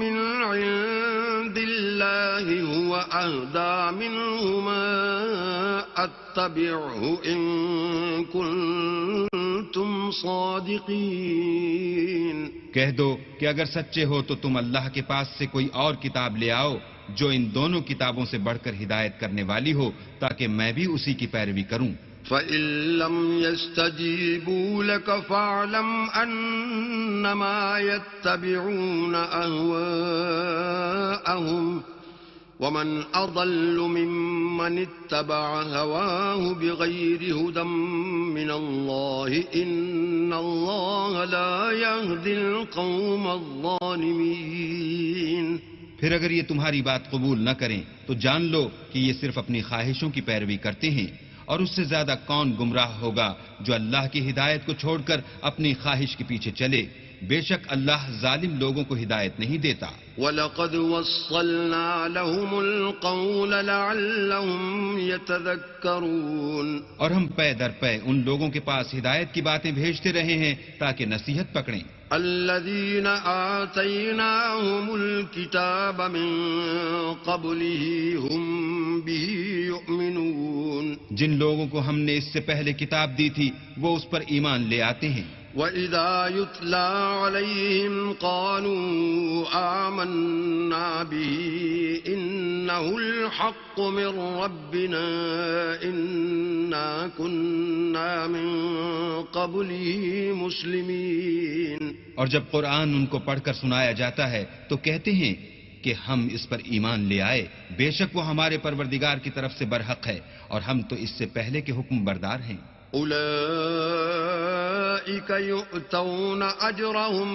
مِّنْ عِندِ اللَّهِ هُوَ أَهْدَىٰ مِنْهُ مَا فاتبعه إن كنتم صادقين. کہہ دو کہ اگر سچے ہو تو تم اللہ کے پاس سے کوئی اور کتاب لے آؤ جو ان دونوں کتابوں سے بڑھ کر ہدایت کرنے والی ہو تاکہ میں بھی اسی کی پیروی کروں. فَإِن لَّمْ يَسْتَجِيبُوا لَكَ فَاعْلَمْ أَنَّمَا يَتَّبِعُونَ أَهْوَاءَهُمْ وَمَنْ أَضَلُّ مِمَّنِ اتَّبَعَ هَوَاهُ بِغَيْرِ هُدًى مِّنَ اللَّهِ إِنَّ اللَّهَ لَا يَهْدِي الْقَوْمَ الظَّالِمِينَ. پھر اگر یہ تمہاری بات قبول نہ کریں تو جان لو کہ یہ صرف اپنی خواہشوں کی پیروی کرتے ہیں، اور اس سے زیادہ کون گمراہ ہوگا جو اللہ کی ہدایت کو چھوڑ کر اپنی خواہش کے پیچھے چلے. بے شک اللہ ظالم لوگوں کو ہدایت نہیں دیتا. وَلَقَدْ وَصَّلْنَا لَهُمُ الْقَوْلَ لَعَلَّهُمْ يَتَذَكَّرُونَ. اور ہم پے در پے ان لوگوں کے پاس ہدایت کی باتیں بھیجتے رہے ہیں تاکہ نصیحت پکڑیں. الَّذِينَ آتَيْنَاهُمُ الْكِتَابَ مِنْ قَبْلِهِ هُمْ بِهِ يُؤْمِنُونَ. جن لوگوں کو ہم نے اس سے پہلے کتاب دی تھی وہ اس پر ایمان لے آتے ہیں. وَإِذَا يُتْلَى عَلَيْهِمْ قَالُوا آمَنَّا بِهِ إِنَّهُ الْحَقُّ مِنْ رَبِّنَا إِنَّا كُنَّا مِنْ قَبْلِهِ مُسْلِمِينَ. اور جب قرآن ان کو پڑھ کر سنایا جاتا ہے تو کہتے ہیں کہ ہم اس پر ایمان لے آئے، بے شک وہ ہمارے پروردگار کی طرف سے برحق ہے اور ہم تو اس سے پہلے کے حکم بردار ہیں. أولئك يؤتون أجرهم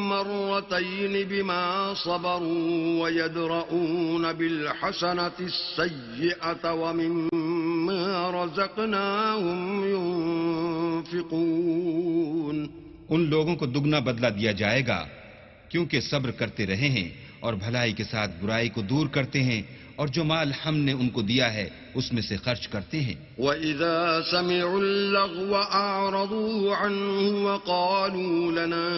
مرتين بما صبروا ويدرؤون بالحسنة السيئة ومما رزقناهم ينفقون. ان لوگوں کو دگنا بدلہ دیا جائے گا کیونکہ صبر کرتے رہے ہیں اور بھلائی کے ساتھ برائی کو دور کرتے ہیں اور جو مال ہم نے ان کو دیا ہے اس میں سے خرچ کرتے ہیں. وَإِذَا سَمِعُوا اللَّغْوَ أَعْرَضُوا عَنْهُ وَقَالُوا لَنَا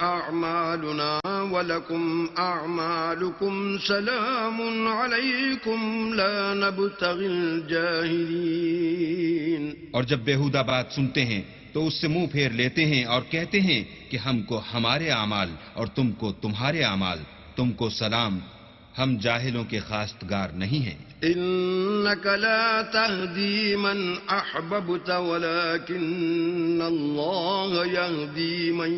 أَعْمَالُنَا وَلَكُمْ أَعْمَالُكُمْ سَلَامٌ عَلَيْكُمْ لَا نَبْتَغِي الْجَاهِلِينَ. اور جب بیہودہ بات سنتے ہیں تو اس سے منہ پھیر لیتے ہیں اور کہتے ہیں کہ ہم کو ہمارے اعمال اور تم کو تمہارے اعمال، تم کو سلام، ہم جاہلوں کے خواستگار نہیں ہیں. إِنَّكَ لَا تَهْدِي مَنْ أَحْبَبْتَ وَلَكِنَّ اللَّهَ يَهْدِي مَنْ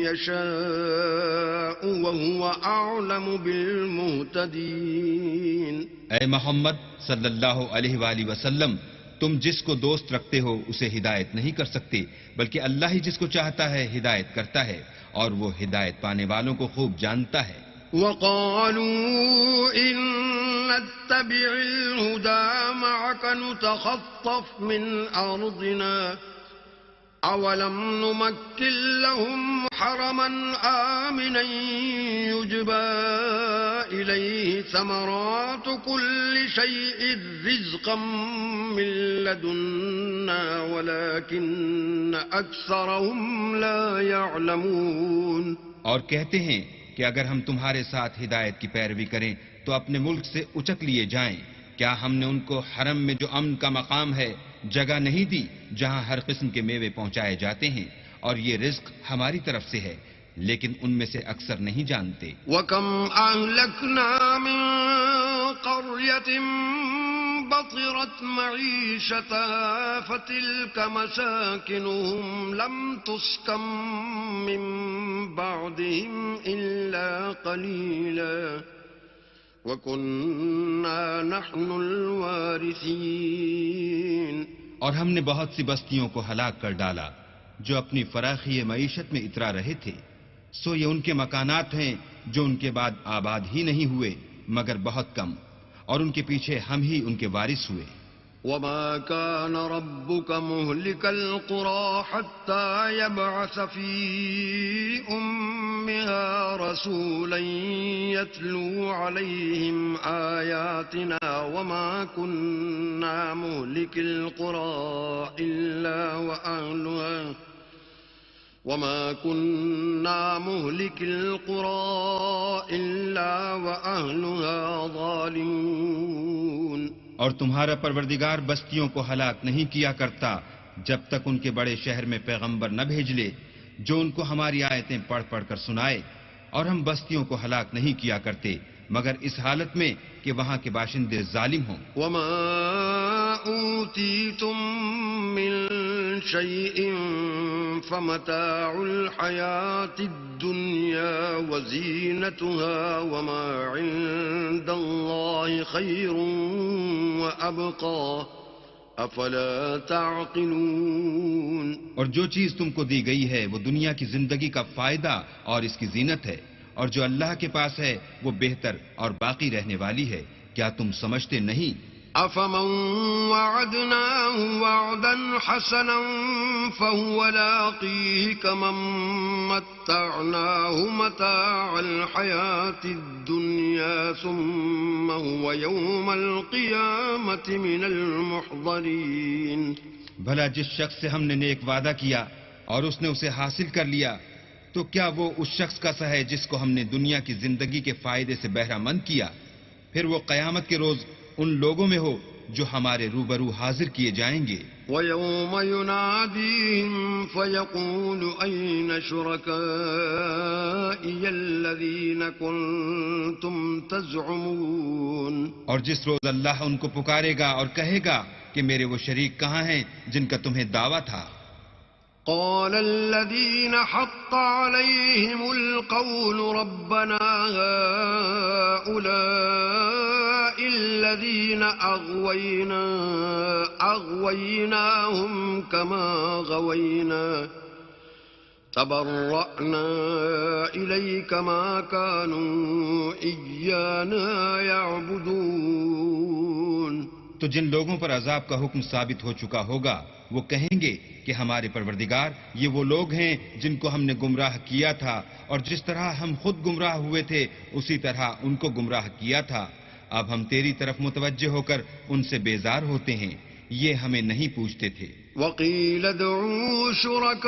يَشَاءُ وَهُوَ أَعْلَمُ بِالْمُهْتَدِينَ. اے محمد صلی اللہ علیہ وآلہ وسلم، تم جس کو دوست رکھتے ہو اسے ہدایت نہیں کر سکتے، بلکہ اللہ ہی جس کو چاہتا ہے ہدایت کرتا ہے اور وہ ہدایت پانے والوں کو خوب جانتا ہے. وَقَالُوا إِن نَّتَّبِعِ الْهُدَىٰ مَعَكَ نُتَخَطَّفْ مِنْ أَرْضِنَا أَوَلَمْ نُمَكِّن لَّهُمْ حَرَمًا آمِنًا يُجْبَىٰ إِلَيْهِ ثَمَرَاتُ كُلِّ شَيْءٍ رِّزْقًا مِّن لَّدُنَّا وَلَٰكِنَّ أَكْثَرَهُمْ لَا يَعْلَمُونَ. اور کہتے ہیں کہ اگر ہم تمہارے ساتھ ہدایت کی پیروی کریں تو اپنے ملک سے اچک لیے جائیں. کیا ہم نے ان کو حرم میں جو امن کا مقام ہے جگہ نہیں دی جہاں ہر قسم کے میوے پہنچائے جاتے ہیں، اور یہ رزق ہماری طرف سے ہے، لیکن ان میں سے اکثر نہیں جانتے. وَكَمْ أَهْلَكْنَا مِن قَرْيَةٍ بَطِرَتْ مَعِيشَتَهَا فَتِلْكَ مَسَاكِنُهُمْ لَمْ تُسْكَن مِّن بَعْدِهِمْ إِلَّا قَلِيلًا وَكُنَّا نَحْنُ الْوَارِثِينَ. اور ہم نے بہت سی بستیوں کو ہلاک کر ڈالا جو اپنی فراخی معیشت میں اترا رہے تھے، سو یہ ان کے مکانات ہیں جو ان کے بعد آباد ہی نہیں ہوئے مگر بہت کم، اور ان کے پیچھے ہم ہی ان کے وارث ہوئے. وَمَا كَانَ رَبُّكَ مُهْلِكَ الْقُرَىٰ حَتَّىٰ يَبْعَثَ فِي أُمِّهَا رَسُولًا يَتْلُو عَلَيْهِمْ آيَاتِنَا وَمَا كُنَّا مُهْلِكِ الْقُرَىٰ إِلَّا وَأَهْلُهَا ظَالِمُونَ. اور تمہارا پروردگار بستیوں کو ہلاک نہیں کیا کرتا جب تک ان کے بڑے شہر میں پیغمبر نہ بھیج لے جو ان کو ہماری آیتیں پڑھ پڑھ کر سنائے، اور ہم بستیوں کو ہلاک نہیں کیا کرتے مگر اس حالت میں کہ وہاں کے باشندے ظالم ہوں۔ وما أوتيتم من شيء فمتاع الحياة الدنيا وزينتها وما عند الله خير وأبقى افلا تعقلون۔ اور جو چیز تم کو دی گئی ہے وہ دنیا کی زندگی کا فائدہ اور اس کی زینت ہے، اور جو اللہ کے پاس ہے وہ بہتر اور باقی رہنے والی ہے، کیا تم سمجھتے نہیں؟ افمن وعدناه وعدا حسنا فهو لاقيه كمن متعناه متاع الحياة الدنيا ثم هو يوم القيامة من المحضرين۔ بھلا جس شخص سے ہم نے نیک وعدہ کیا اور اس نے اسے حاصل کر لیا تو کیا وہ اس شخص کا سا ہے جس کو ہم نے دنیا کی زندگی کے فائدے سے بہرہ مند کیا، پھر وہ قیامت کے روز ان لوگوں میں ہو جو ہمارے روبرو حاضر کیے جائیں گے۔ وَيَوْمَ يُنَادِيهِمْ فَيَقُولُ أَيْنَ شُرَكَائِيَ الَّذِينَ كُنتُمْ تَزْعُمُونَ، اور جس روز اللہ ان کو پکارے گا اور کہے گا کہ میرے وہ شریک کہاں ہیں جن کا تمہیں دعویٰ تھا۔ قال الذين حق عليهم القول ربنا هؤلاء الذين أغويناهم كما غوينا تبرأنا إليك ما كانوا إيانا يعبدون۔ تو جن لوگوں پر عذاب کا حکم ثابت ہو چکا ہوگا وہ کہیں گے کہ ہمارے پروردگار یہ وہ لوگ ہیں جن کو ہم نے گمراہ کیا تھا، اور جس طرح ہم خود گمراہ ہوئے تھے اسی طرح ان کو گمراہ کیا تھا، اب ہم تیری طرف متوجہ ہو کر ان سے بیزار ہوتے ہیں، یہ ہمیں نہیں پوچھتے تھے۔ وَقِيلَ ادْعُوا شُرَكَاءَكُمْ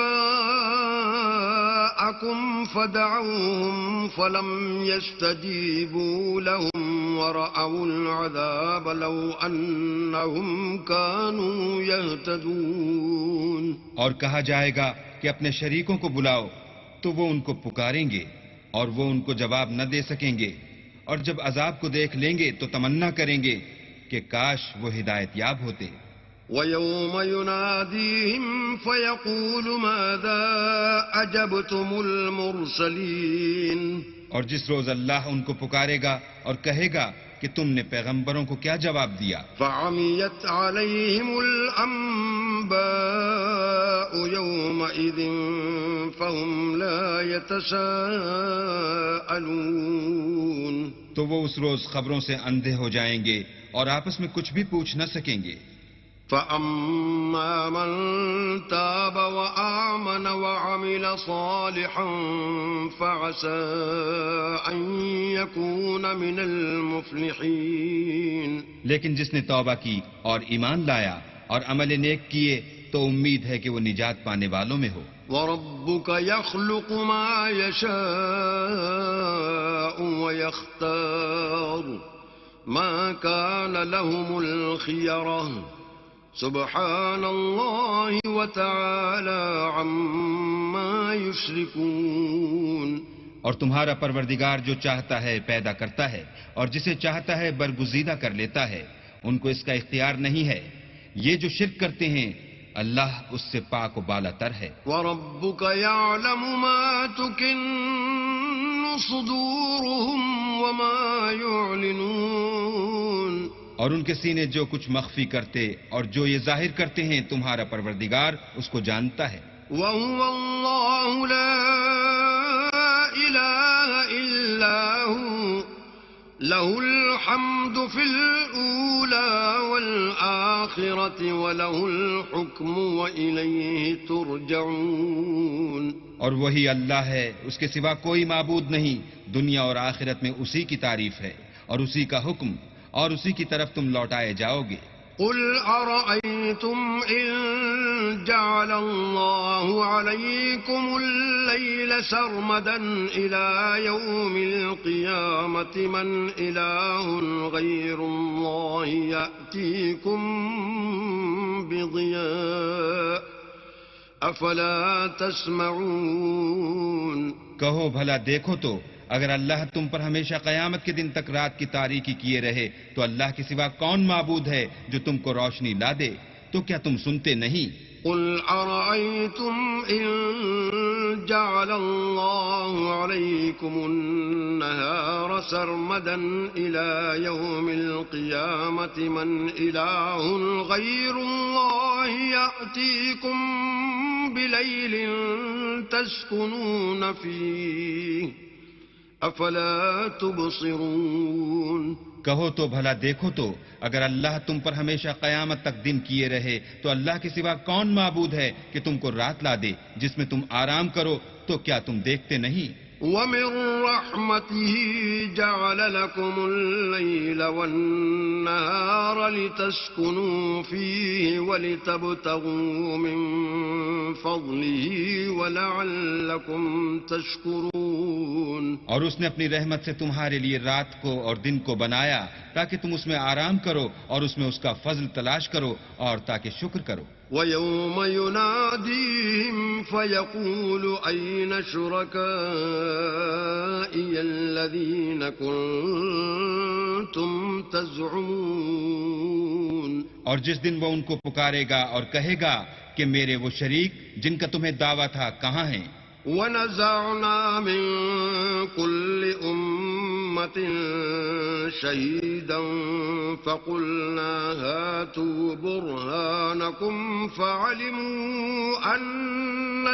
فَدَعَوْهُمْ فَلَمْ يَسْتَجِيبُوا لَهُمْ وَرَأَوُا الْعَذَابَ لَوْ أَنَّهُمْ كَانُوا يَهْتَدُونَ۔ اور کہا جائے گا کہ اپنے شریکوں کو بلاؤ تو وہ ان کو پکاریں گے اور وہ ان کو جواب نہ دے سکیں گے، اور جب عذاب کو دیکھ لیں گے تو تمنا کریں گے کہ کاش وہ ہدایت یاب ہوتے۔ وَيَوْمَ يُنَادِيهِمْ فَيَقُولُ مَاذَا أَجَبْتُمُ الْمُرْسَلِينَ، اور جس روز اللہ ان کو پکارے گا اور کہے گا کہ تم نے پیغمبروں کو کیا جواب دیا۔ فَعَمِيَتْ عَلَيْهِمُ الْأَنبَاءُ يَوْمَئِذٍ فَهُمْ لَا يَتَسَاءَلُونَ، تو وہ اس روز خبروں سے اندھے ہو جائیں گے اور آپس میں کچھ بھی پوچھ نہ سکیں گے۔ فَأَمَّا مَن تَابَ وَآمَنَ وَعَمِلَ صَالِحًا فَعَسَىٰ أَن يَكُونَ مِنَ الْمُفْلِحِينَ، لیکن جس نے توبہ کی اور ایمان لایا اور عمل نیک کیے تو امید ہے کہ وہ نجات پانے والوں میں ہو۔ وَرَبُّكَ يَخْلُقُ مَا يَشَاءُ وَيَخْتَارُ مَا كَانَ لَهُمُ الْخِيَرَةُ سُبْحَانَ اللَّهِ وَتَعَالَى عَمَّا يُشْرِكُونَ۔ اور تمہارا پروردگار جو چاہتا ہے پیدا کرتا ہے اور جسے چاہتا ہے برگزیدہ کر لیتا ہے، ان کو اس کا اختیار نہیں ہے، یہ جو شرک کرتے ہیں اللہ اس سے پاک و بالا تر ہے۔ وَرَبُّكَ يَعْلَمُ مَا تُكِنُّ صُدُورُهُمْ وَمَا يُعْلِنُونَ، اور ان کے سینے جو کچھ مخفی کرتے اور جو یہ ظاہر کرتے ہیں تمہارا پروردگار اس کو جانتا ہے۔ وَهُوَ اللَّهُ لَا إِلَٰهَ إِلَّا هُوَ لَهُ الْحَمْدُ فِي الْأُولَىٰ وَالْآخِرَةِ وَلَهُ الْحُكْمُ وَإِلَيْهِ تُرْجَعُونَ۔ اور وہی اللہ ہے، اس کے سوا کوئی معبود نہیں، دنیا اور آخرت میں اسی کی تعریف ہے اور اسی کا حکم اور اسی کی طرف تم لوٹائے جاؤ گے۔ قُلْ أَرَأَيْتُمْ إِن جَعَلَ اللَّهُ عَلَيْكُمُ اللَّيْلَ الليل سرمدا إلى يوم القيامة من إله غير الله يأتيكم بضياء أفلا تسمعون. کہو بھلا دیکھو تو اگر اللہ تم پر ہمیشہ قیامت کے دن تک رات کی تاریکی کیے رہے تو اللہ کے سوا کون معبود ہے جو تم کو روشنی لا دے؟ تو کیا تم سنتے نہیں؟ قل أرأيتم إن جعل الله عليكم النهار سرمدا إلى يوم القيامة من إله غير الله يأتيكم بليل تسكنون فيه أفلا تبصرون. کہو تو بھلا دیکھو تو اگر اللہ تم پر ہمیشہ قیامت تک دن کیے رہے تو اللہ کے سوا کون معبود ہے کہ تم کو رات لا دے جس میں تم آرام کرو؟ تو کیا تم دیکھتے نہیں؟ وَمِن رَحْمَتِهِ جَعَلَ لَكُمُ اللَّيْلَ وَالنَّهَارَ لِتَسْكُنُوا فِيهِ وَلِتَبْتَغُوا مِن فَضْلِهِ وَلَعَلَّكُمْ تَشْكُرُونَ. اور اس نے اپنی رحمت سے تمہارے لیے رات کو اور دن کو بنایا تاکہ تم اس میں آرام کرو اور اس میں اس کا فضل تلاش کرو اور تاکہ شکر کرو. وَيَوْمَ يُنَادِيهِمْ فَيَقُولُ أَيْنَ شُرَكَائِيَ الَّذِينَ كُنتُمْ تَزْعُمُونَ. اور جس دن وہ ان کو پکارے گا اور کہے گا کہ میرے وہ شریک جن کا تمہیں دعویٰ تھا کہاں ہیں؟ وَنَزَعْنَا مِن كُلِّ أُمَّةٍ شَهِيدًا فَقُلْنَا هَاتُوا بُرْهَانَكُمْ فَعَلِمُوا أَنَّ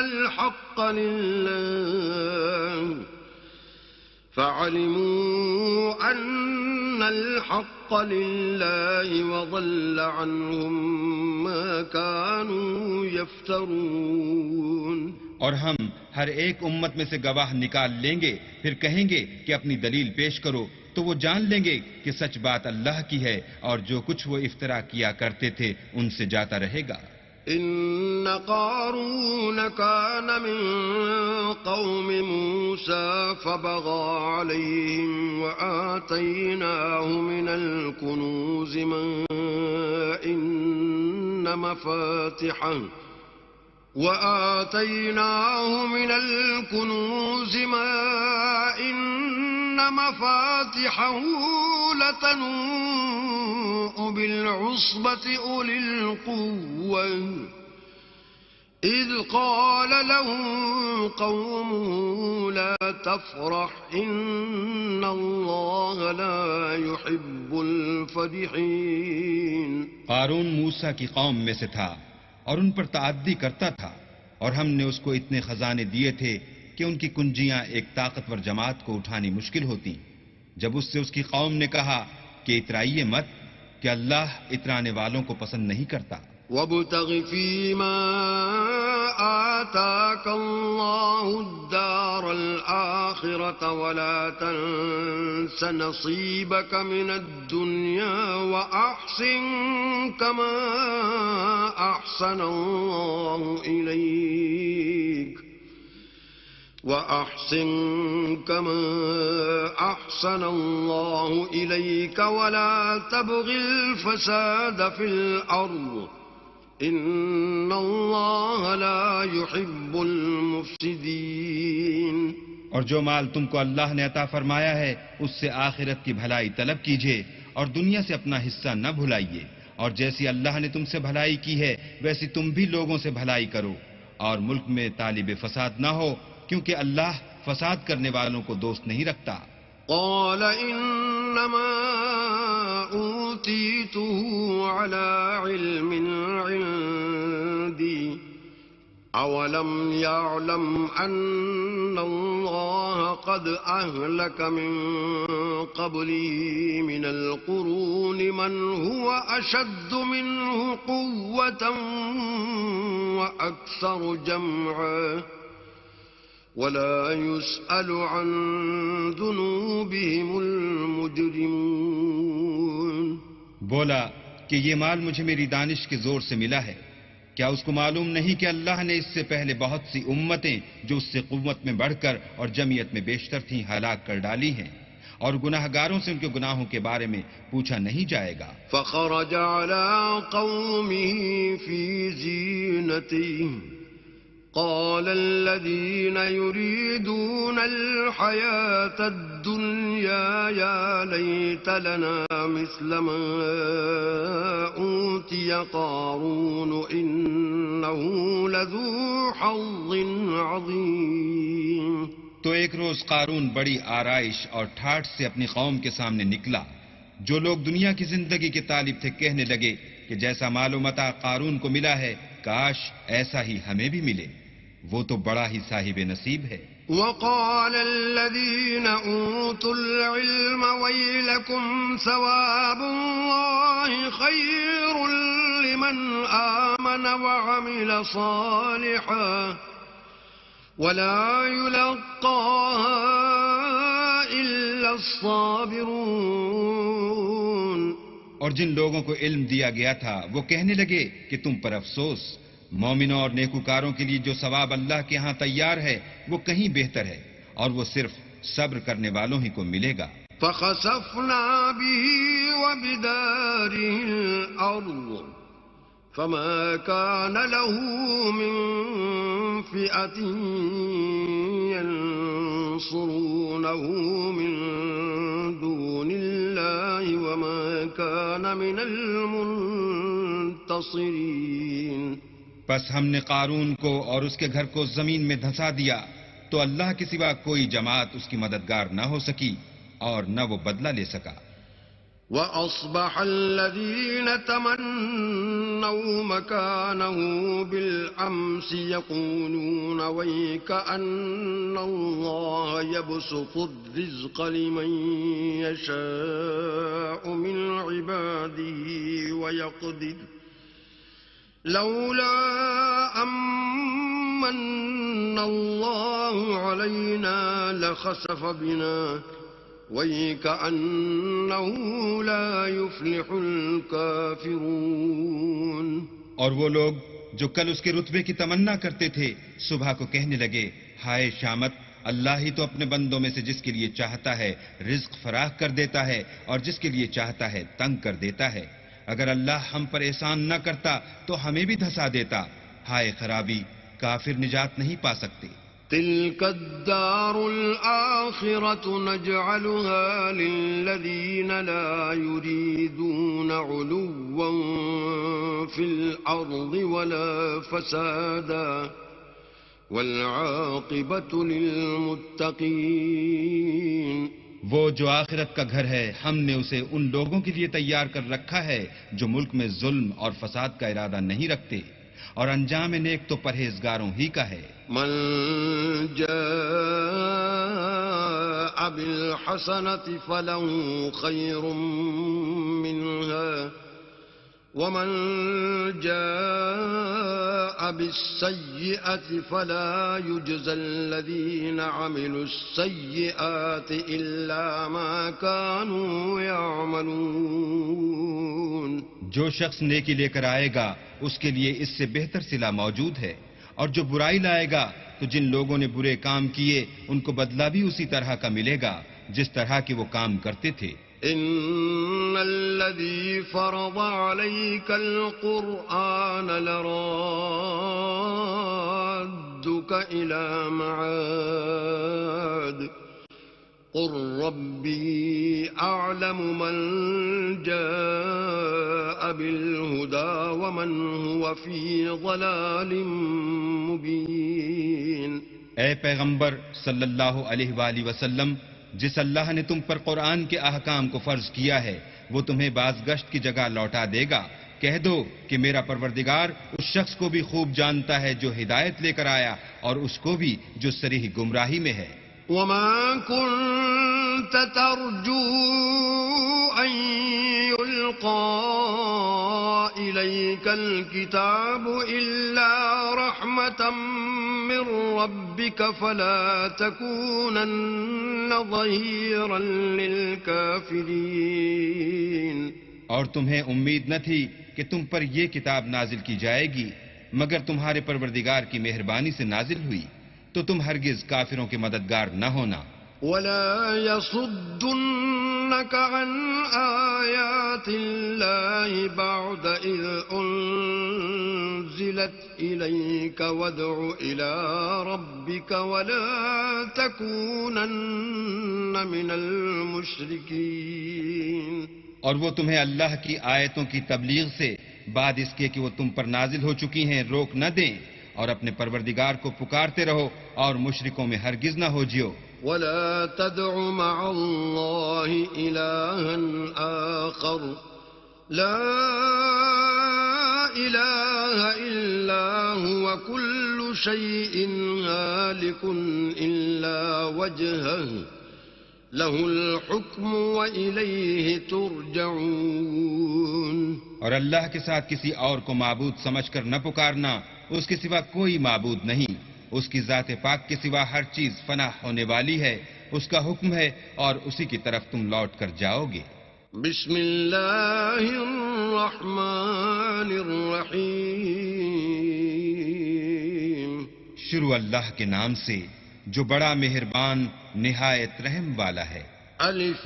الْحَقَّ لِلَّهِ وَضَلَّ عَنْهُمْ مَا كَانُوا يَفْتَرُونَ. اور ہم ہر ایک امت میں سے گواہ نکال لیں گے، پھر کہیں گے کہ اپنی دلیل پیش کرو، تو وہ جان لیں گے کہ سچ بات اللہ کی ہے اور جو کچھ وہ افترا کیا کرتے تھے ان سے جاتا رہے گا. إن قارون كان من قوم موسى فبغى عليهم وآتيناه من الكنوز ما إن مفاتحه لتنوء بالعصبة أولي القوة إذ قال له قومه لا تفرح إن الله لا يحب الفرحين. قارون موسیٰ کی قوم میں سے تھا اور ان پر تعدی کرتا تھا، اور ہم نے اس کو اتنے خزانے دیے تھے کہ ان کی کنجیاں ایک طاقتور جماعت کو اٹھانی مشکل ہوتی. جب اس سے اس کی قوم نے کہا کہ اترائیے مت کہ اللہ اترانے والوں کو پسند نہیں کرتا. وَابْتَغِ فِيمَا آتَاكَ اللَّهُ الدَّارَ الْآخِرَةَ وَلَا تَنْسَ نَصِيبَكَ مِنَ الدُّنْيَا وَأَحْسِنْ كَمَا أَحْسَنَ اللَّهُ إِلَيْكَ وَلَا تَبْغِ الْفَسَادَ فِي الْأَرْضِ إِنَّ اللَّهَ لَا يُحِبُّ الْمُفْسِدِينَ. اور جو مال تم کو اللہ نے عطا فرمایا ہے اس سے آخرت کی بھلائی طلب کیجیے اور دنیا سے اپنا حصہ نہ بھلائیے، اور جیسی اللہ نے تم سے بھلائی کی ہے ویسی تم بھی لوگوں سے بھلائی کرو، اور ملک میں طالب فساد نہ ہو کیونکہ اللہ فساد کرنے والوں کو دوست نہیں رکھتا. قال انما اوتیته على علم عندي اولم يعلم ان الله قد اهلك من قبله من القرون من هو اشد منه قوة واكثر جمعا ولا يسأل عن ذنوبهم المجرمون. بولا کہ یہ مال مجھے میری دانش کے زور سے ملا ہے. کیا اس کو معلوم نہیں کہ اللہ نے اس سے پہلے بہت سی امتیں جو اس سے قوت میں بڑھ کر اور جمعیت میں بیشتر تھیں ہلاک کر ڈالی ہیں، اور گناہگاروں سے ان کے گناہوں کے بارے میں پوچھا نہیں جائے گا۔ فخرج على قومه في زينته قال الذين يريدون الحياة الدنيا يا ليت لنا مثل ما أوتي قارون إنه لذو حظ عظيم۔ تو ایک روز قارون بڑی آرائش اور ٹھاٹھ سے اپنی قوم کے سامنے نکلا۔ جو لوگ دنیا کی زندگی کے طالب تھے کہنے لگے کہ جیسا مال و متاع قارون کو ملا ہے کاش ایسا ہی ہمیں بھی ملے، وہ تو بڑا ہی صاحب نصیب ہے۔ وقال الذين أوتوا العلم ويلكم ثواب الله خير لمن آمن وعمل صالحا ولا يلقاها إلا الصابرون۔ اور جن لوگوں کو علم دیا گیا تھا وہ کہنے لگے کہ تم پر افسوس، مومنوں اور نیکوکاروں کے لیے جو ثواب اللہ کے ہاں تیار ہے وہ کہیں بہتر ہے، اور وہ صرف صبر کرنے والوں ہی کو ملے گا۔ فخسفنا به وبداره الأرض فما كان له من فئة ينصرونه من دون الله وما كان من المنتصرين۔ بس ہم نے قارون کو اور اس کے گھر کو زمین میں دھنسا دیا تو اللہ کے سوا کوئی جماعت اس کی مددگار نہ ہو سکی اور نہ وہ بدلہ لے سکا۔ وَأَصْبَحَ الَّذِينَ تَمَنَّوْا مَكَانَهُ بِالْأَمْسِ يَقُولُونَ وَيْكَأَنَّ اللَّهَ يَبْسُطُ الرِّزْقَ لِمَن يَشَاءُ مِنْ عِبَادِهِ وَيَقْدِرُ لولا أمن الله علينا لخسف بنا وَيْكَأَنَّهُ لَا يُفْلِحُ الْكَافِرُونَ۔ اور وہ لوگ جو کل اس کے رتبے کی تمنا کرتے تھے صبح کو کہنے لگے ہائے شامت، اللہ ہی تو اپنے بندوں میں سے جس کے لیے چاہتا ہے رزق فراخ کر دیتا ہے اور جس کے لیے چاہتا ہے تنگ کر دیتا ہے۔ اگر اللہ ہم پر احسان نہ کرتا تو ہمیں بھی دھسا دیتا۔ ہائے خرابی، کافر نجات نہیں پا سکتے۔ تلك الدار الآخرة نجعلها للذين لا يريدون علوا في الأرض ولا فسادا والعاقبة للمتقين۔ وہ جو آخرت کا گھر ہے ہم نے اسے ان لوگوں کے لیے تیار کر رکھا ہے جو ملک میں ظلم اور فساد کا ارادہ نہیں رکھتے، اور انجام نیک تو پرہیزگاروں ہی کا ہے۔ من جاء بالحسنة فله خير منها ومن جاء بالسيئة فلا يجزى الذين عملوا السيئات إلا ما كانوا يعملون۔ جو شخص نیکی لے کر آئے گا اس کے لیے اس سے بہتر صلہ موجود ہے، اور جو برائی لائے گا تو جن لوگوں نے برے کام کیے ان کو بدلہ بھی اسی طرح کا ملے گا جس طرح کے وہ کام کرتے تھے۔ ان الذي فرض عليك القرآن لرادك الى معاد قل ربي اعلم من جاء بالهدى ومن هو في ضلال مبين۔ اے پیغمبر صلی اللہ علیہ وآلہ وسلم، جس اللہ نے تم پر قرآن کے احکام کو فرض کیا ہے وہ تمہیں بازگشت کی جگہ لوٹا دے گا۔ کہہ دو کہ میرا پروردگار اس شخص کو بھی خوب جانتا ہے جو ہدایت لے کر آیا اور اس کو بھی جو صریح گمراہی میں ہے۔ وما كنت ترجو أن يلقى إليك الكتاب إلا رحمة من ربك فلا تكونن ظهيرا للكافرين۔ اور تمہیں امید نہ تھی کہ تم پر یہ کتاب نازل کی جائے گی مگر تمہارے پروردگار کی مہربانی سے نازل ہوئی تو تم ہرگز کافروں کے مددگار نہ ہونا. ولا يصدنك عن آيات الله بعد إذ أنزلت إليك وادع إلى ربك ولا تكونن من المشركين. اور وہ تمہیں اللہ کی آیتوں کی تبلیغ سے بعد اس کے کہ وہ تم پر نازل ہو چکی ہیں روک نہ دیں، اور اپنے پروردگار کو پکارتے رہو اور مشرکوں میں ہرگز نہ ہو جیو. ولا تدع مع الله إلها آخر لا إله إلا هو كل شيء هالك إلا وجهه له الحكم وإليه ترجعون. اور اللہ کے ساتھ کسی اور کو معبود سمجھ کر نہ پکارنا، اس کے سوا کوئی معبود نہیں. اس کی ذات پاک کے سوا ہر چیز فنا ہونے والی ہے، اس کا حکم ہے اور اسی کی طرف تم لوٹ کر جاؤ گے. بسم اللہ الرحمن الرحیم. شروع اللہ کے نام سے جو بڑا مہربان نہایت رحم والا ہے. الف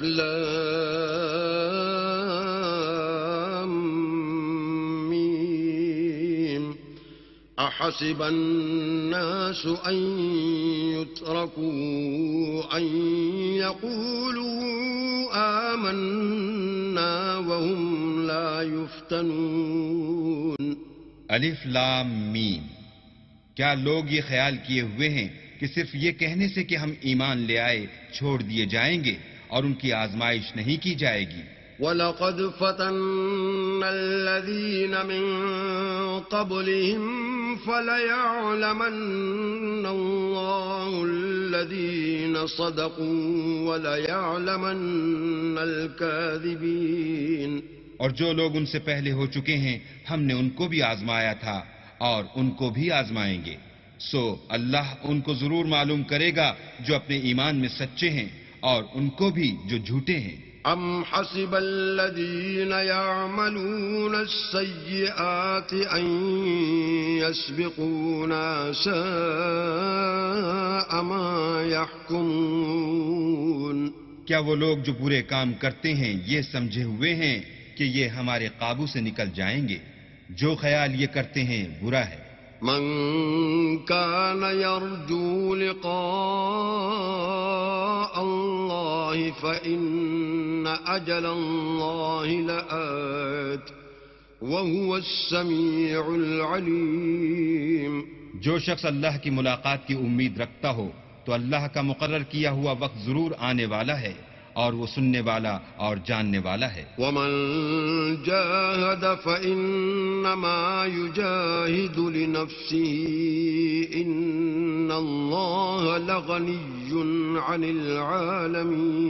لام میم. احسب الناس ان يتركوا ان يقولوا آمنا وهم لا يفتنون. الف لام میم. کیا لوگ یہ خیال کیے ہوئے ہیں کہ صرف یہ کہنے سے کہ ہم ایمان لے آئے چھوڑ دیے جائیں گے اور ان کی آزمائش نہیں کی جائے گی؟ وَلَقَدْ فَتَنَّا الَّذِينَ مِن قَبْلِهِمْ فَلَيَعْلَمَنَّ اللَّهُ الَّذِينَ صَدَقُوا وَلَيَعْلَمَنَّ الْكَاذِبِينَ. اور جو لوگ ان سے پہلے ہو چکے ہیں ہم نے ان کو بھی آزمایا تھا اور ان کو بھی آزمائیں گے، سو اللہ ان کو ضرور معلوم کرے گا جو اپنے ایمان میں سچے ہیں اور ان کو بھی جو جھوٹے ہیں. ام حسب الذين يعملون السيئات ان يسبقونا ساء ما يحكمون. کیا وہ لوگ جو برے کام کرتے ہیں یہ سمجھے ہوئے ہیں کہ یہ ہمارے قابو سے نکل جائیں گے؟ جو خیال یہ کرتے ہیں برا ہے. من كان يرجو لقاء الله فإن أجل الله لآت وهو السميع العليم. جو شخص اللہ کی ملاقات کی امید رکھتا ہو تو اللہ کا مقرر کیا ہوا وقت ضرور آنے والا ہے اور وہ سننے والا اور جاننے والا ہے. ومن جاهد فإنما يجاهد لنفسه إن الله لغني عن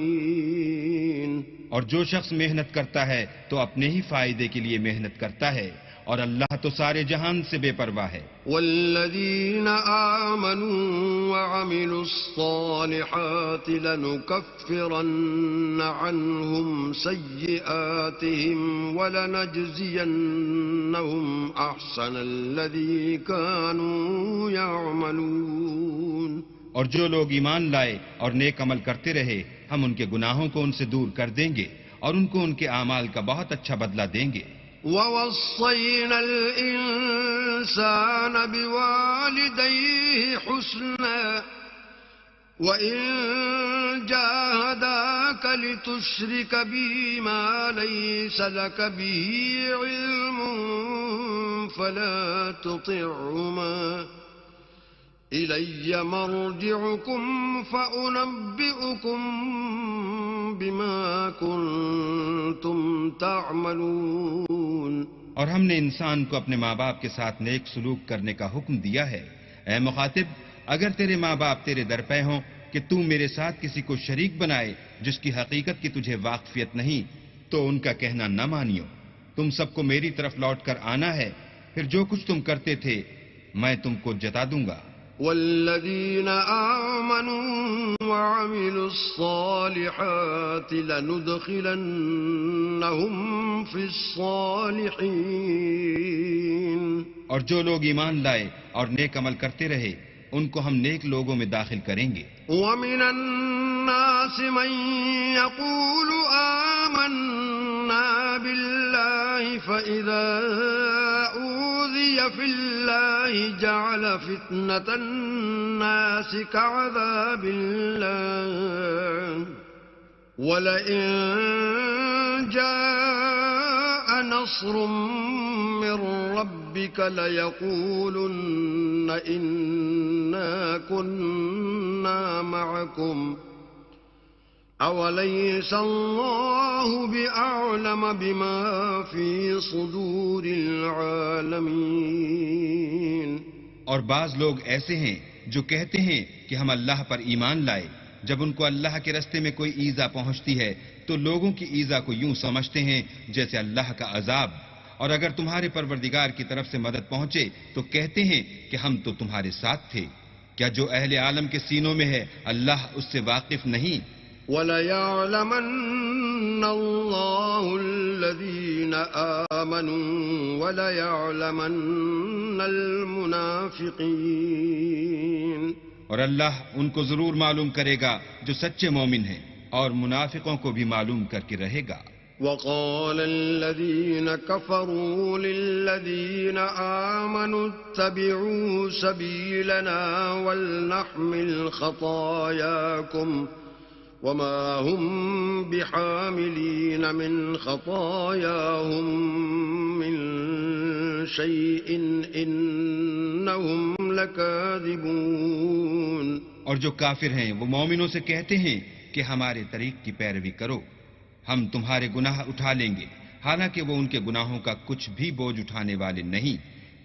العالمين. اور جو شخص محنت کرتا ہے تو اپنے ہی فائدے کے لیے محنت کرتا ہے اور اللہ تو سارے جہان سے بے پرواہ ہے. والذین آمنوا وعملوا الصالحات لنكفرن عنهم سيئاتهم ولنجزينهم احسن الذي كانوا يعملون. اور جو لوگ ایمان لائے اور نیک عمل کرتے رہے ہم ان کے گناہوں کو ان سے دور کر دیں گے اور ان کو ان کے اعمال کا بہت اچھا بدلہ دیں گے. وَوَصَّيْنَا الْإِنسَانَ بِوَالِدَيْهِ حُسْنًا وَإِن جَاهَدَاكَ لِتُشْرِكَ بِي مَا لَيْسَ لَكَ بِهِ عِلْمٌ فَلَا تُطِعْهُمَا إِلَيَّ مَرْجِعُكُمْ فَأُنَبِّئُكُمْ بِمَا كُنتُمْ تَعْمَلُونَ. اور ہم نے انسان کو اپنے ماں باپ کے ساتھ نیک سلوک کرنے کا حکم دیا ہے. اے مخاطب، اگر تیرے ماں باپ تیرے در پہ ہوں کہ تو میرے ساتھ کسی کو شریک بنائے جس کی حقیقت کی تجھے واقفیت نہیں تو ان کا کہنا نہ مانیو. تم سب کو میری طرف لوٹ کر آنا ہے، پھر جو کچھ تم کرتے تھے میں تم کو جتا دوں گا. والذین آمنوا وعملوا الصالحات لندخلنهم في الصالحین. اور جو لوگ ایمان لائے اور نیک عمل کرتے رہے ان کو ہم نیک لوگوں میں داخل کریں گے. وَمِنَ النَّاسِ مَن يَقُولُ آمَنَّا بِاللَّهِ فَإِذَا أُوذِيَ فِي اللَّهِ جَعَلَ فِتْنَةَ النَّاسِ كَعَذَابِ اللَّهِ وَلَئِن جَاءَ نَصْرٌ مِّن رَّبِّكَ لَيَقُولُنَّ إِنَّا كُنَّا مَعَكُمْ أَوَلَيْسَ اللَّهُ بِأَعْلَمَ بِمَا فِي صُدُورِ الْعَالَمِينَ. اور بعض لوگ ایسے ہیں جو کہتے ہیں کہ ہم اللہ پر ایمان لائے. جب ان کو اللہ کے رستے میں کوئی ایذا پہنچتی ہے تو لوگوں کی ایذا کو یوں سمجھتے ہیں جیسے اللہ کا عذاب. اور اگر تمہارے پروردگار کی طرف سے مدد پہنچے تو کہتے ہیں کہ ہم تو تمہارے ساتھ تھے. کیا جو اہل عالم کے سینوں میں ہے اللہ اس سے واقف نہیں؟ وَلَيَعْلَمَنَّ اللَّهُ الَّذِينَ آمَنُوا وَلَيَعْلَمَنَّ الْمُنَافِقِينَ. اور اللہ ان کو ضرور معلوم کرے گا جو سچے مومن ہیں اور منافقوں کو بھی معلوم کر کے رہے گا. وَقَالَ الَّذِينَ كَفَرُوا لِلَّذِينَ آمَنُوا اتَّبِعُوا سَبِيلَنَا وَلْنَحْمِلْ خَطَايَاكُمْ وَمَا هُمْ بِحَامِلِينَ مِنْ خَطَايَاهُمْ مِنْ شَيْءٍ إِنَّهُمْ لَكَاذِبُونَ. اور جو کافر ہیں وہ مومنوں سے کہتے ہیں کہ ہمارے طریق کی پیروی کرو، ہم تمہارے گناہ اٹھا لیں گے، حالانکہ وہ ان کے گناہوں کا کچھ بھی بوجھ اٹھانے والے نہیں.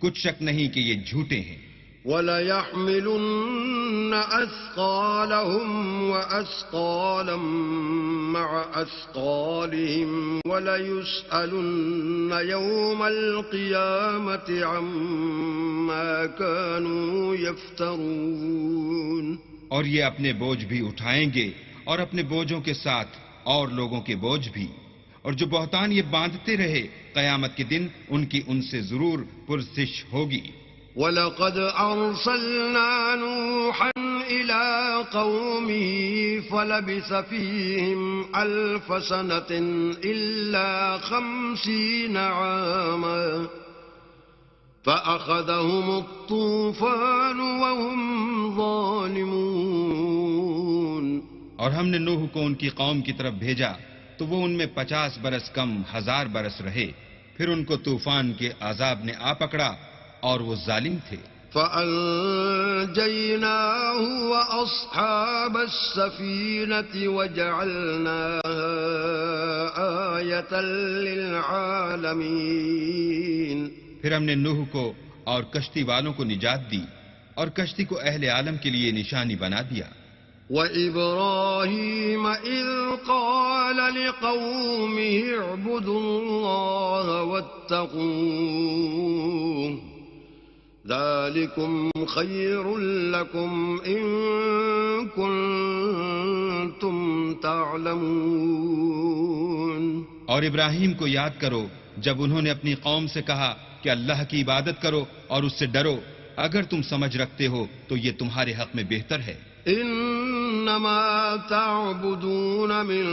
کچھ شک نہیں کہ یہ جھوٹے ہیں. وَلَيَحْمِلُنَّ أَثْقَالَهُمْ وَأَثْقَالًا مَّعَ أَثْقَالِهِمْ وَلَيُسْأَلُنَّ يَوْمَ الْقِيَامَةِ عَمَّا كَانُوا يَفْتَرُونَ. اور یہ اپنے بوجھ بھی اٹھائیں گے اور اپنے بوجھوں کے ساتھ اور لوگوں کے بوجھ بھی. اور جو بہتان یہ باندھتے رہے قیامت کے دن ان کی ان سے ضرور پرسش ہوگی. وَلَقَدْ أَرْسَلْنَا نُوحًا إِلَىٰ قَوْمِهِ فَلَبِثَ فِيهِمْ أَلْفَ سَنَةٍ إِلَّا 50 عَامًا فَأَخَذَهُمُ الطُّوفَانُ وَهُمْ ظَالِمُونَ. اور ہم نے نوح کو ان کی قوم کی طرف بھیجا تو وہ ان میں 50 برس کم 1000 برس رہے، پھر ان کو طوفان کے عذاب نے آ پکڑا اور وہ ظالم تھے. فَأَنجَيْنَاهُ وَأَصْحَابَ السَّفِينَةِ وَجَعَلْنَاهَا آيَةً لِّلْعَالَمِينَ. پھر ہم نے نوح کو اور کشتی والوں کو نجات دی اور کشتی کو اہل عالم کے لیے نشانی بنا دیا. وَإِبْرَاهِيمَ إِذْ قَالَ لِقَوْمِهِ اعْبُدُوا اللَّهَ وَاتَّقُوهُ ذَلِكُمْ خَيْرٌ لَكُمْ إِن كُنتُمْ تَعْلَمُونَ. اور ابراہیم کو یاد کرو جب انہوں نے اپنی قوم سے کہا کہ اللہ کی عبادت کرو اور اس سے ڈرو، اگر تم سمجھ رکھتے ہو تو یہ تمہارے حق میں بہتر ہے. انما تعبدون من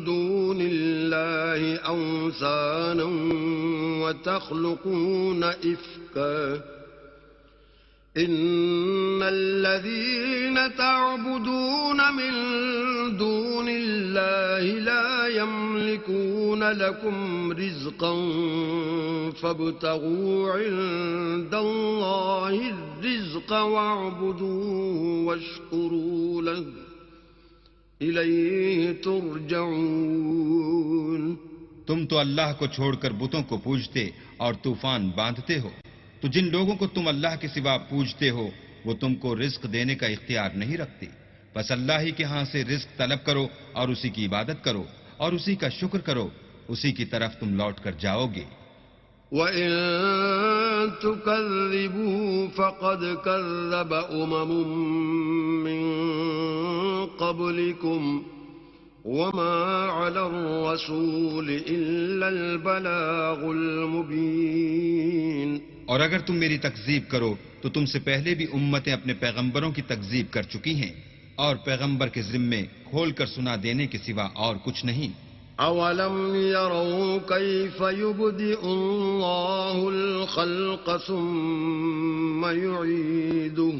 دون الله اوثانا وتخلقون افكا ان الذين تعبدون من دون الله لا يملكون لكم رزقا فابتغوا عند الله الرزق واعبدوه واشكروا له إليه ترجعون. تم تو اللہ کو چھوڑ کر بتوں کو پوجتے اور طوفان باندھتے ہو، تو جن لوگوں کو تم اللہ کے سوا پوجتے ہو وہ تم کو رزق دینے کا اختیار نہیں رکھتے، بس اللہ ہی کے ہاں سے رزق طلب کرو اور اسی کی عبادت کرو اور اسی کا شکر کرو، اسی کی طرف تم لوٹ کر جاؤ گے. وَإِن تُكَذِّبُوا فَقَدْ كَذَّبَ مِن قَبْلِكُمْ وَمَا عَلَى الرَّسُولِ إِلَّا الْبَلَاغُ الْمُبِينُ. اور اگر تم میری تکذیب کرو تو تم سے پہلے بھی امتیں اپنے پیغمبروں کی تکذیب کر چکی ہیں، اور پیغمبر کے ذمے کھول کر سنا دینے کے سوا اور کچھ نہیں۔ أولم يروا كيف يبدئ الله الخلق ثم يعيده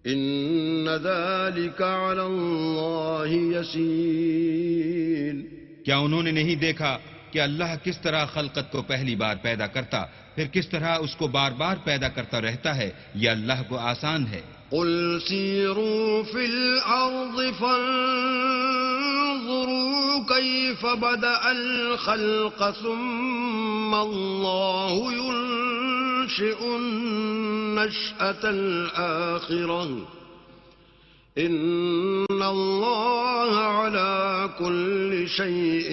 إن ذلك على الله يسير۔ کیا انہوں نے نہیں دیکھا کہ اللہ کس طرح خلقت کو پہلی بار پیدا کرتا پھر کس طرح اس کو بار بار پیدا کرتا رہتا ہے؟ یہ اللہ کو آسان ہے۔ قل سيروا في الأرض فانظروا كيف بدأ الخلق ثم الله ينشئ النشأة الآخرة إن الله على كل شيء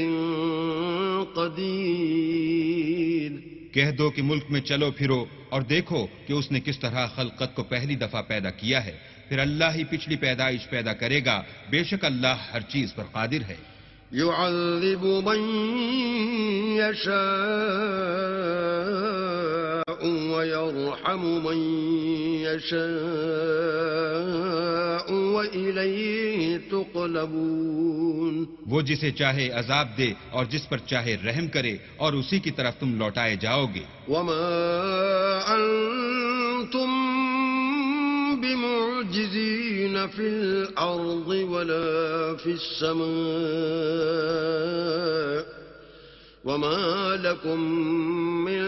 قدير۔ کہہ دو کہ ملک میں چلو پھرو اور دیکھو کہ اس نے کس طرح خلقت کو پہلی دفعہ پیدا کیا ہے، پھر اللہ ہی پچھلی پیدائش پیدا کرے گا، بے شک اللہ ہر چیز پر قادر ہے۔ يعذب من يشاء ويرحم من يشاء وإليه تقلبون۔ وہ جسے چاہے عذاب دے اور جس پر چاہے رحم کرے اور اسی کی طرف تم لوٹائے جاؤ گے۔ وما أنتم بمعجزين في الأرض ولا في السماء وما لكم من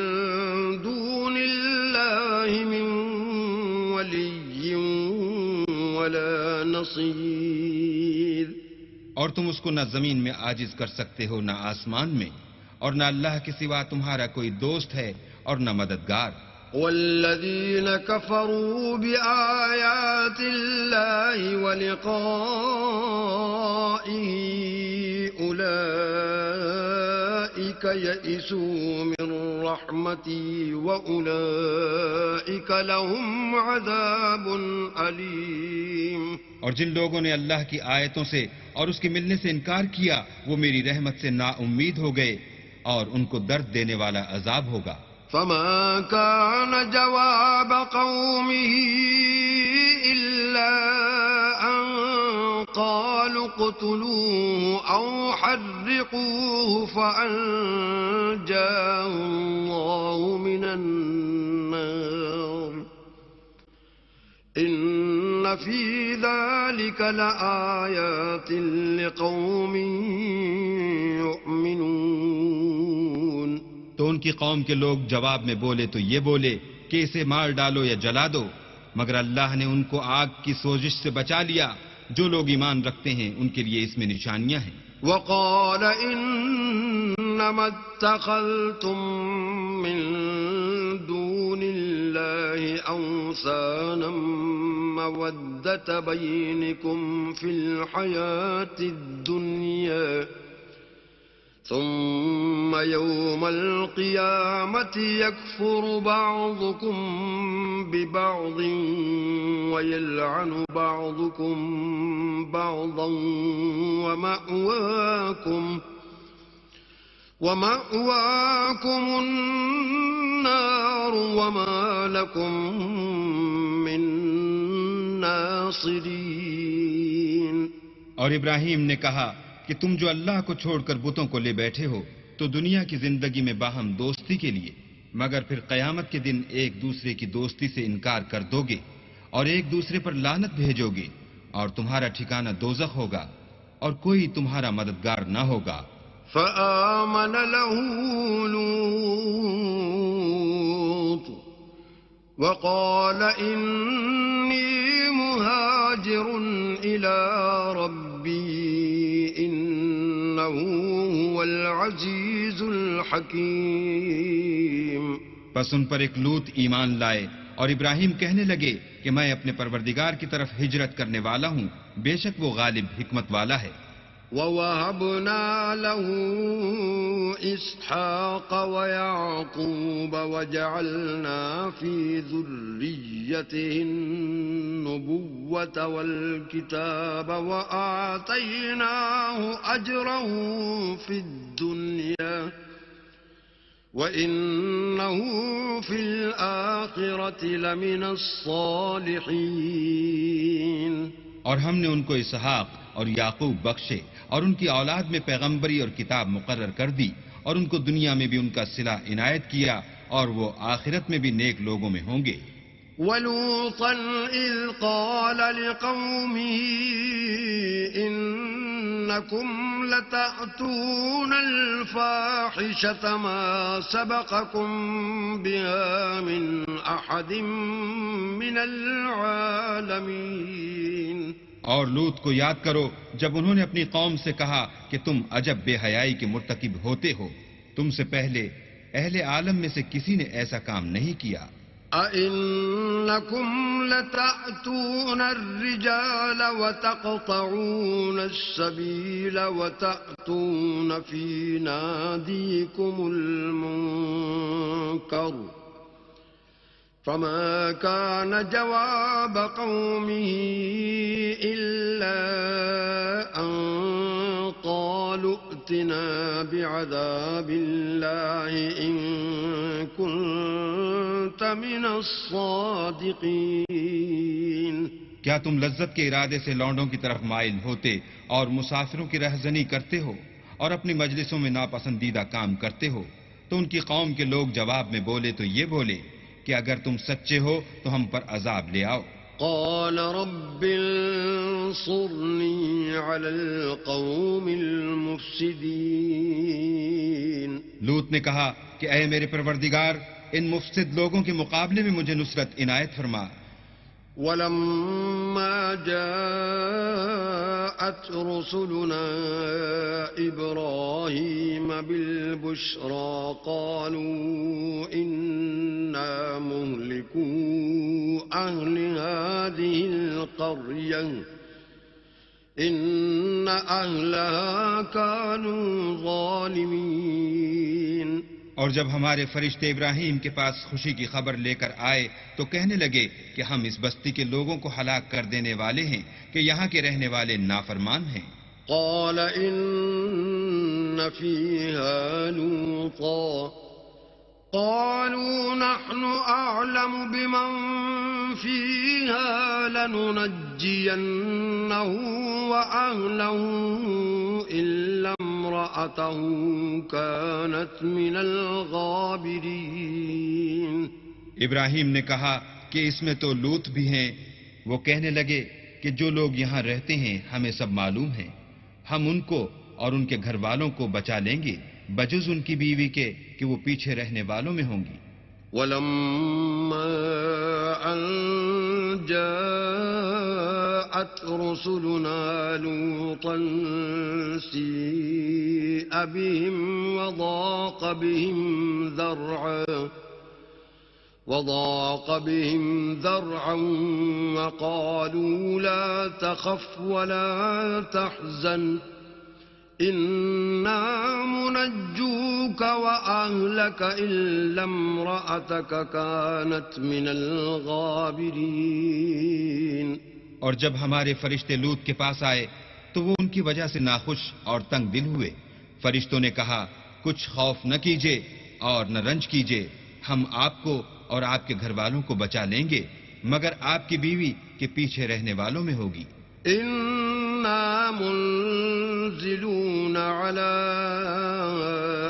دون الله من ولي ولا نصير۔ اور تم اس کو نہ زمین میں عاجز کر سکتے ہو نہ آسمان میں، اور نہ اللہ کے سوا تمہارا کوئی دوست ہے اور نہ مددگار۔ والذين كفروا بآيات الله ولقائه أولئك يئسوا من رحمتي وأولئك لهم عذاب أليم۔ اور جن لوگوں نے اللہ کی آیتوں سے اور اس کے ملنے سے انکار کیا وہ میری رحمت سے نا امید ہو گئے اور ان کو درد دینے والا عذاب ہوگا۔ فما كان جواب قومه إلا أن قالوا اقتلوه أو حرقوه فأنجاه الله من النار إن في ذلك لآيات لقوم يؤمنون۔ تو ان کی قوم کے لوگ جواب میں بولے تو یہ بولے کہ اسے مار ڈالو یا جلا دو، مگر اللہ نے ان کو آگ کی سوزش سے بچا لیا۔ جو لوگ ایمان رکھتے ہیں ان کے لیے اس میں نشانیاں ہیں۔ وقال إنما اتخذتم من دون الله أوثانا مودة بينكم في الحياة الدنيا ثم يوم القيامة يكفر بعضكم ببعض ويلعن بعضكم بعضا ومأواكم النار وما لكم من ناصرين۔ اور ابراہیم نے کہا کہ تم جو اللہ کو چھوڑ کر بتوں کو لے بیٹھے ہو تو دنیا کی زندگی میں باہم دوستی کے لیے، مگر پھر قیامت کے دن ایک دوسرے کی دوستی سے انکار کر دو گے اور ایک دوسرے پر لعنت بھیجو گے، اور تمہارا ٹھکانہ دوزخ ہوگا اور کوئی تمہارا مددگار نہ ہوگا۔ فآمن له لوط وقال إني مهاجر إلى ربي إنه هو العزيز الحكيم۔ پس ان پر ایک لوط ایمان لائے اور ابراہیم کہنے لگے کہ میں اپنے پروردگار کی طرف ہجرت کرنے والا ہوں، بے شک وہ غالب حکمت والا ہے۔ وَوَهَبْنَا لَهُ إِسْحَاقَ وَيَعْقُوبَ وَجَعَلْنَا فِي ذُرِّيَّتِهِ النُّبُوَّةَ وَالْكِتَابَ وَآتَيْنَاهُ أَجْرَهُ فِي الدُّنْيَا وَإِنَّهُ فِي الْآخِرَةِ لَمِنَ الصَّالِحِينَ اور ہم نے ان کو اسحاق اور یعقوب بخشے اور ان کی اولاد میں پیغمبری اور کتاب مقرر کر دی اور ان کو دنیا میں بھی ان کا صلہ عنایت کیا اور وہ آخرت میں بھی نیک لوگوں میں ہوں گے. وَلُوطًا إِذْ قَالَ لِقَوْمِهِ إِنَّكُمْ لَتَأْتُونَ الْفَاحِشَةَ مَا سَبَقَكُمْ بِهَا مِنْ أَحَدٍ مِّنَ الْعَالَمِينَ. اور لوط کو یاد کرو جب انہوں نے اپنی قوم سے کہا کہ تم عجب بے حیائی کے مرتکب ہوتے ہو، تم سے پہلے اہل عالم میں سے کسی نے ایسا کام نہیں کیا. أَإِنَّكُمْ لَتَأْتُونَ الرِّجَالَ وَتَقْطَعُونَ السَّبِيلَ وَتَأْتُونَ فِي نَادِيكُمُ الْمُنكَرَ فَمَا كَانَ جَوَابَ قَوْمِهِ إِلَّا أَن قَالُوا ائْتِنَا بِعَذَابِ اللَّهِ إِن كُنتَ مِنَ الصَّادِقِينَ. کیا تم لذت کے ارادے سے لونڈوں کی طرف مائل ہوتے اور مسافروں کی رہزنی کرتے ہو اور اپنی مجلسوں میں ناپسندیدہ کام کرتے ہو؟ تو ان کی قوم کے لوگ جواب میں بولے تو یہ بولے کہ اگر تم سچے ہو تو ہم پر عذاب لے آؤ. قال رب انصرني على القوم المفسدين. لوط نے کہا کہ اے میرے پروردگار ان مفسد لوگوں کے مقابلے میں مجھے نصرت عنایت فرما. ولما جاءت رسلنا إبراهيم بالبشرى قالوا إنا مهلكو أهل هذه القرية إن أهلها كانوا ظالمين. اور جب ہمارے فرشتے ابراہیم کے پاس خوشی کی خبر لے کر آئے تو کہنے لگے کہ ہم اس بستی کے لوگوں کو ہلاک کر دینے والے ہیں کہ یہاں کے رہنے والے نافرمان ہیں. قال إن فيها لوطا قالوا نحن أعلم بمن فيها لننجينه وأهله إلا امرأته كانت من الغابرين. ابراہیم نے کہا کہ اس میں تو لوط بھی ہیں. وہ کہنے لگے کہ جو لوگ یہاں رہتے ہیں ہمیں سب معلوم ہیں، ہم ان کو اور ان کے گھر والوں کو بچا لیں گے بجز ان کی بیوی کے کہ وہ پیچھے رہنے والوں میں ہوں گی. ولما أن جاءت رسلنا لوطا سيء بهم وضاق بهم ذرعا وقالوا لا تخف ولا تحزن إنا منجوك وأهلك إلا امرأتك كانت من الغابرين. اور جب ہمارے فرشتے لوط کے پاس آئے تو وہ ان کی وجہ سے ناخوش اور تنگ دل ہوئے. فرشتوں نے کہا کچھ خوف نہ کیجیے اور نہ رنج کیجیے، ہم آپ کو اور آپ کے گھر والوں کو بچا لیں گے مگر آپ کی بیوی کے پیچھے رہنے والوں میں ہوگی. إنا منزلون على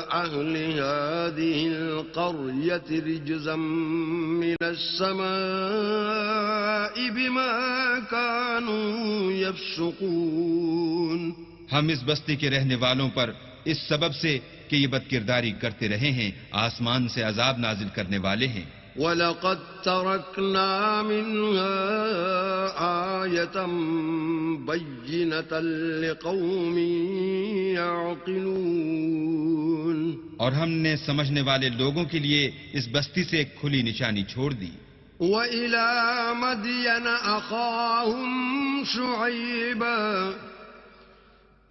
أهل هذه القرية رجزا من السماء بما كانوا يفسقون. ہم اس بستی کے رہنے والوں پر اس سبب سے کہ یہ بدکرداری کرتے رہے ہیں آسمان سے عذاب نازل کرنے والے ہیں. وَلَقَدْ تَرَكْنَا مِنْهَا آيَةً بَيِّنَةً لِقَوْمٍ يَعْقِلُونَ. اور ہم نے سمجھنے والے لوگوں کے لیے اس بستی سے ایک کھلی نشانی چھوڑ دی. وَإِلَى مَدْيَنَ أَخَاهُمْ شُعَيْبًا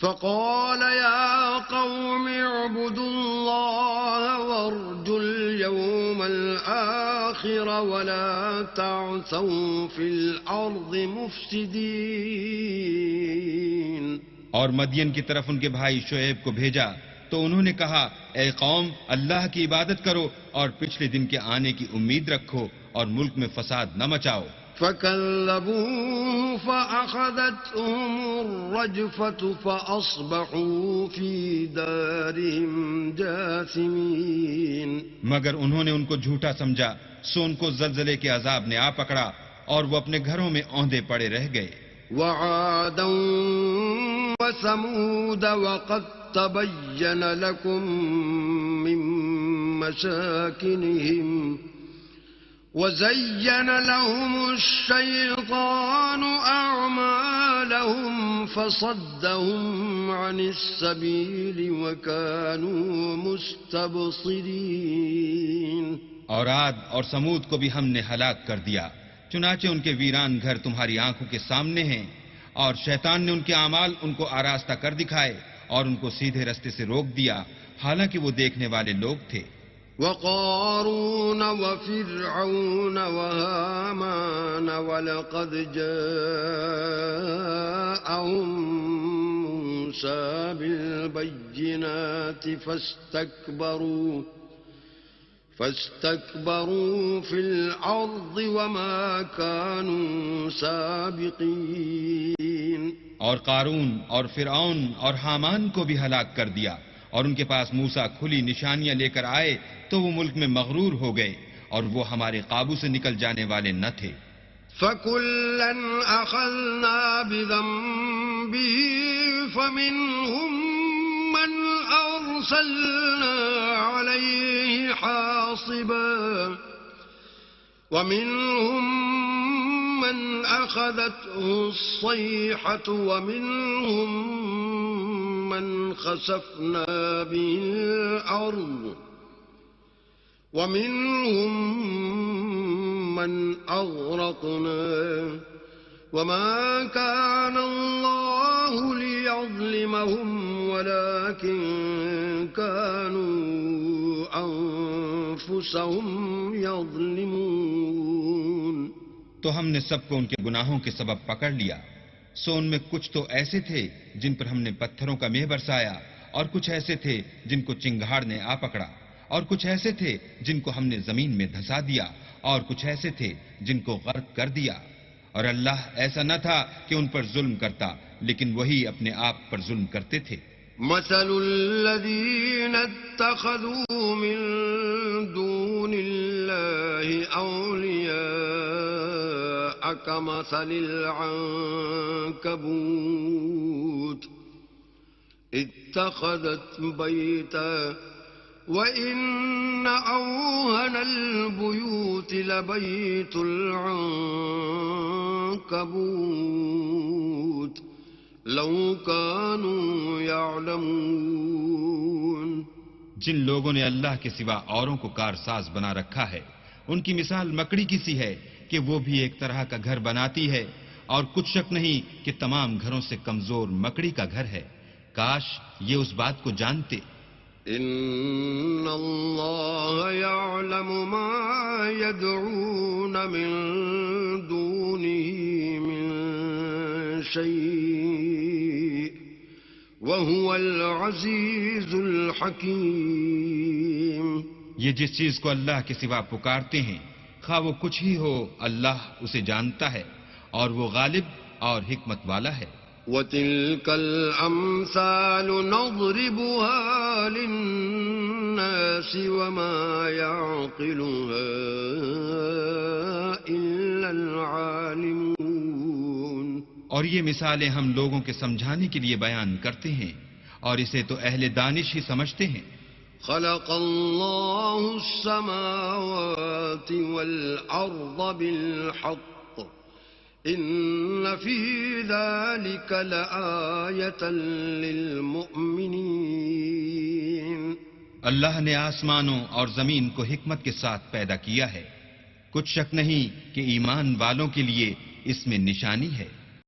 فقال يا قوم اعبدوا الله وارجوا اليوم الآخر ولا تعثوا في الأرض مفسدين. اور مدین کی طرف ان کے بھائی شعیب کو بھیجا تو انہوں نے کہا اے قوم اللہ کی عبادت کرو اور پچھلے دن کے آنے کی امید رکھو اور ملک میں فساد نہ مچاؤ. فكذبوه فأخذتهم الرجفة فأصبحوا في دارهم جاثمين. مگر انہوں نے ان کو جھوٹا سمجھا سو ان کو زلزلے کے عذاب نے آ پکڑا اور وہ اپنے گھروں میں اوندے پڑے رہ گئے. وعادا وثمود وقد تبين لكم من مساكنهم وزين لهم الشيطان أعمالهم فصدهم عن السبيل وكانوا مستبصرين. اور عاد اور سمود کو بھی ہم نے ہلاک کر دیا، چنانچہ ان کے ویران گھر تمہاری آنکھوں کے سامنے ہیں، اور شیطان نے ان کے اعمال ان کو آراستہ کر دکھائے اور ان کو سیدھے رستے سے روک دیا، حالانکہ وہ دیکھنے والے لوگ تھے. وقارون وفرعون وهامان ولقد جاءهم موسى بالبينات فاستكبروا في الأرض وما كانوا سابقين. اور قارون اور فرعون اور حامان کو بھی ہلاک کر دیا، اور ان کے پاس موسیٰ کھلی نشانیاں لے کر آئے تو وہ ملک میں مغرور ہو گئے اور وہ ہمارے قابو سے نکل جانے والے نہ تھے. فَكُلًّا أَخَذْنَا بِذَنبِهِ فَمِنْهُمْ مَنْ أَرْسَلْنَا عَلَيْهِ حَاصِبًا وَمِنْهُمْ مَنْ أَخَذَتْهُ الصَّيْحَةُ وَمِنْهُمْ مَنْ خَسَفْنَا بِهِ الْأَرْضَ وَمِنْهُمْ مَنْ أَغْرَقْنَا وَمَا كَانَ اللَّهُ لِيَظْلِمَهُمْ وَلَكِنْ كَانُوا أَنفُسَهُمْ يَظْلِمُونَ. تو ہم نے سب کو ان کے گناہوں کے سبب پکڑ لیا، سو ان میں کچھ تو ایسے تھے جن پر ہم نے پتھروں کا مہ برسایا، اور کچھ ایسے تھے جن کو چنگھاڑ نے آ پکڑا، اور کچھ ایسے تھے جن کو ہم نے زمین میں دھسا دیا، اور کچھ ایسے تھے جن کو غرق کر دیا. اور اللہ ایسا نہ تھا کہ ان پر ظلم کرتا، لیکن وہی اپنے آپ پر ظلم کرتے تھے. مثل الذين اتخذوا من دون الله أولياء كمثل العنكبوت اتخذت بيتا وإن أوهن البيوت لبيت العنكبوت لو كانوا يعلمون. جن لوگوں نے اللہ کے سوا اوروں کو کارساز بنا رکھا ہے، ان کی مثال مکڑی کی سی ہے کہ وہ بھی ایک طرح کا گھر بناتی ہے، اور کچھ شک نہیں کہ تمام گھروں سے کمزور مکڑی کا گھر ہے. کاش یہ اس بات کو جانتے. ان اللہ یعلم ما یدعون من دونه من شیء وهو العزیز الحکیم. یہ جس چیز کو اللہ کے سوا پکارتے ہیں، خواہ وہ کچھ ہی ہو، اللہ اسے جانتا ہے اور وہ غالب اور حکمت والا ہے. وَتِلْكَ الْأَمْثَالُ نَضْرِبُهَا لِلنَّاسِ وَمَا يَعْقِلُهَا إِلَّا الْعَالِمُونَ. اور یہ مثالیں ہم لوگوں کے سمجھانے کے لیے بیان کرتے ہیں، اور اسے تو اہل دانش ہی سمجھتے ہیں. خَلَقَ اللَّهُ السَّمَاوَاتِ وَالْأَرْضَ بِالْحَقِّ إِنَّ فِي ذَلِكَ لَآيَةً لِلْمُؤْمِنِينَ. اللہ نے آسمانوں اور زمین کو حکمت کے ساتھ پیدا کیا ہے، کچھ شک نہیں کہ ایمان والوں کے لیے اس میں نشانی ہے.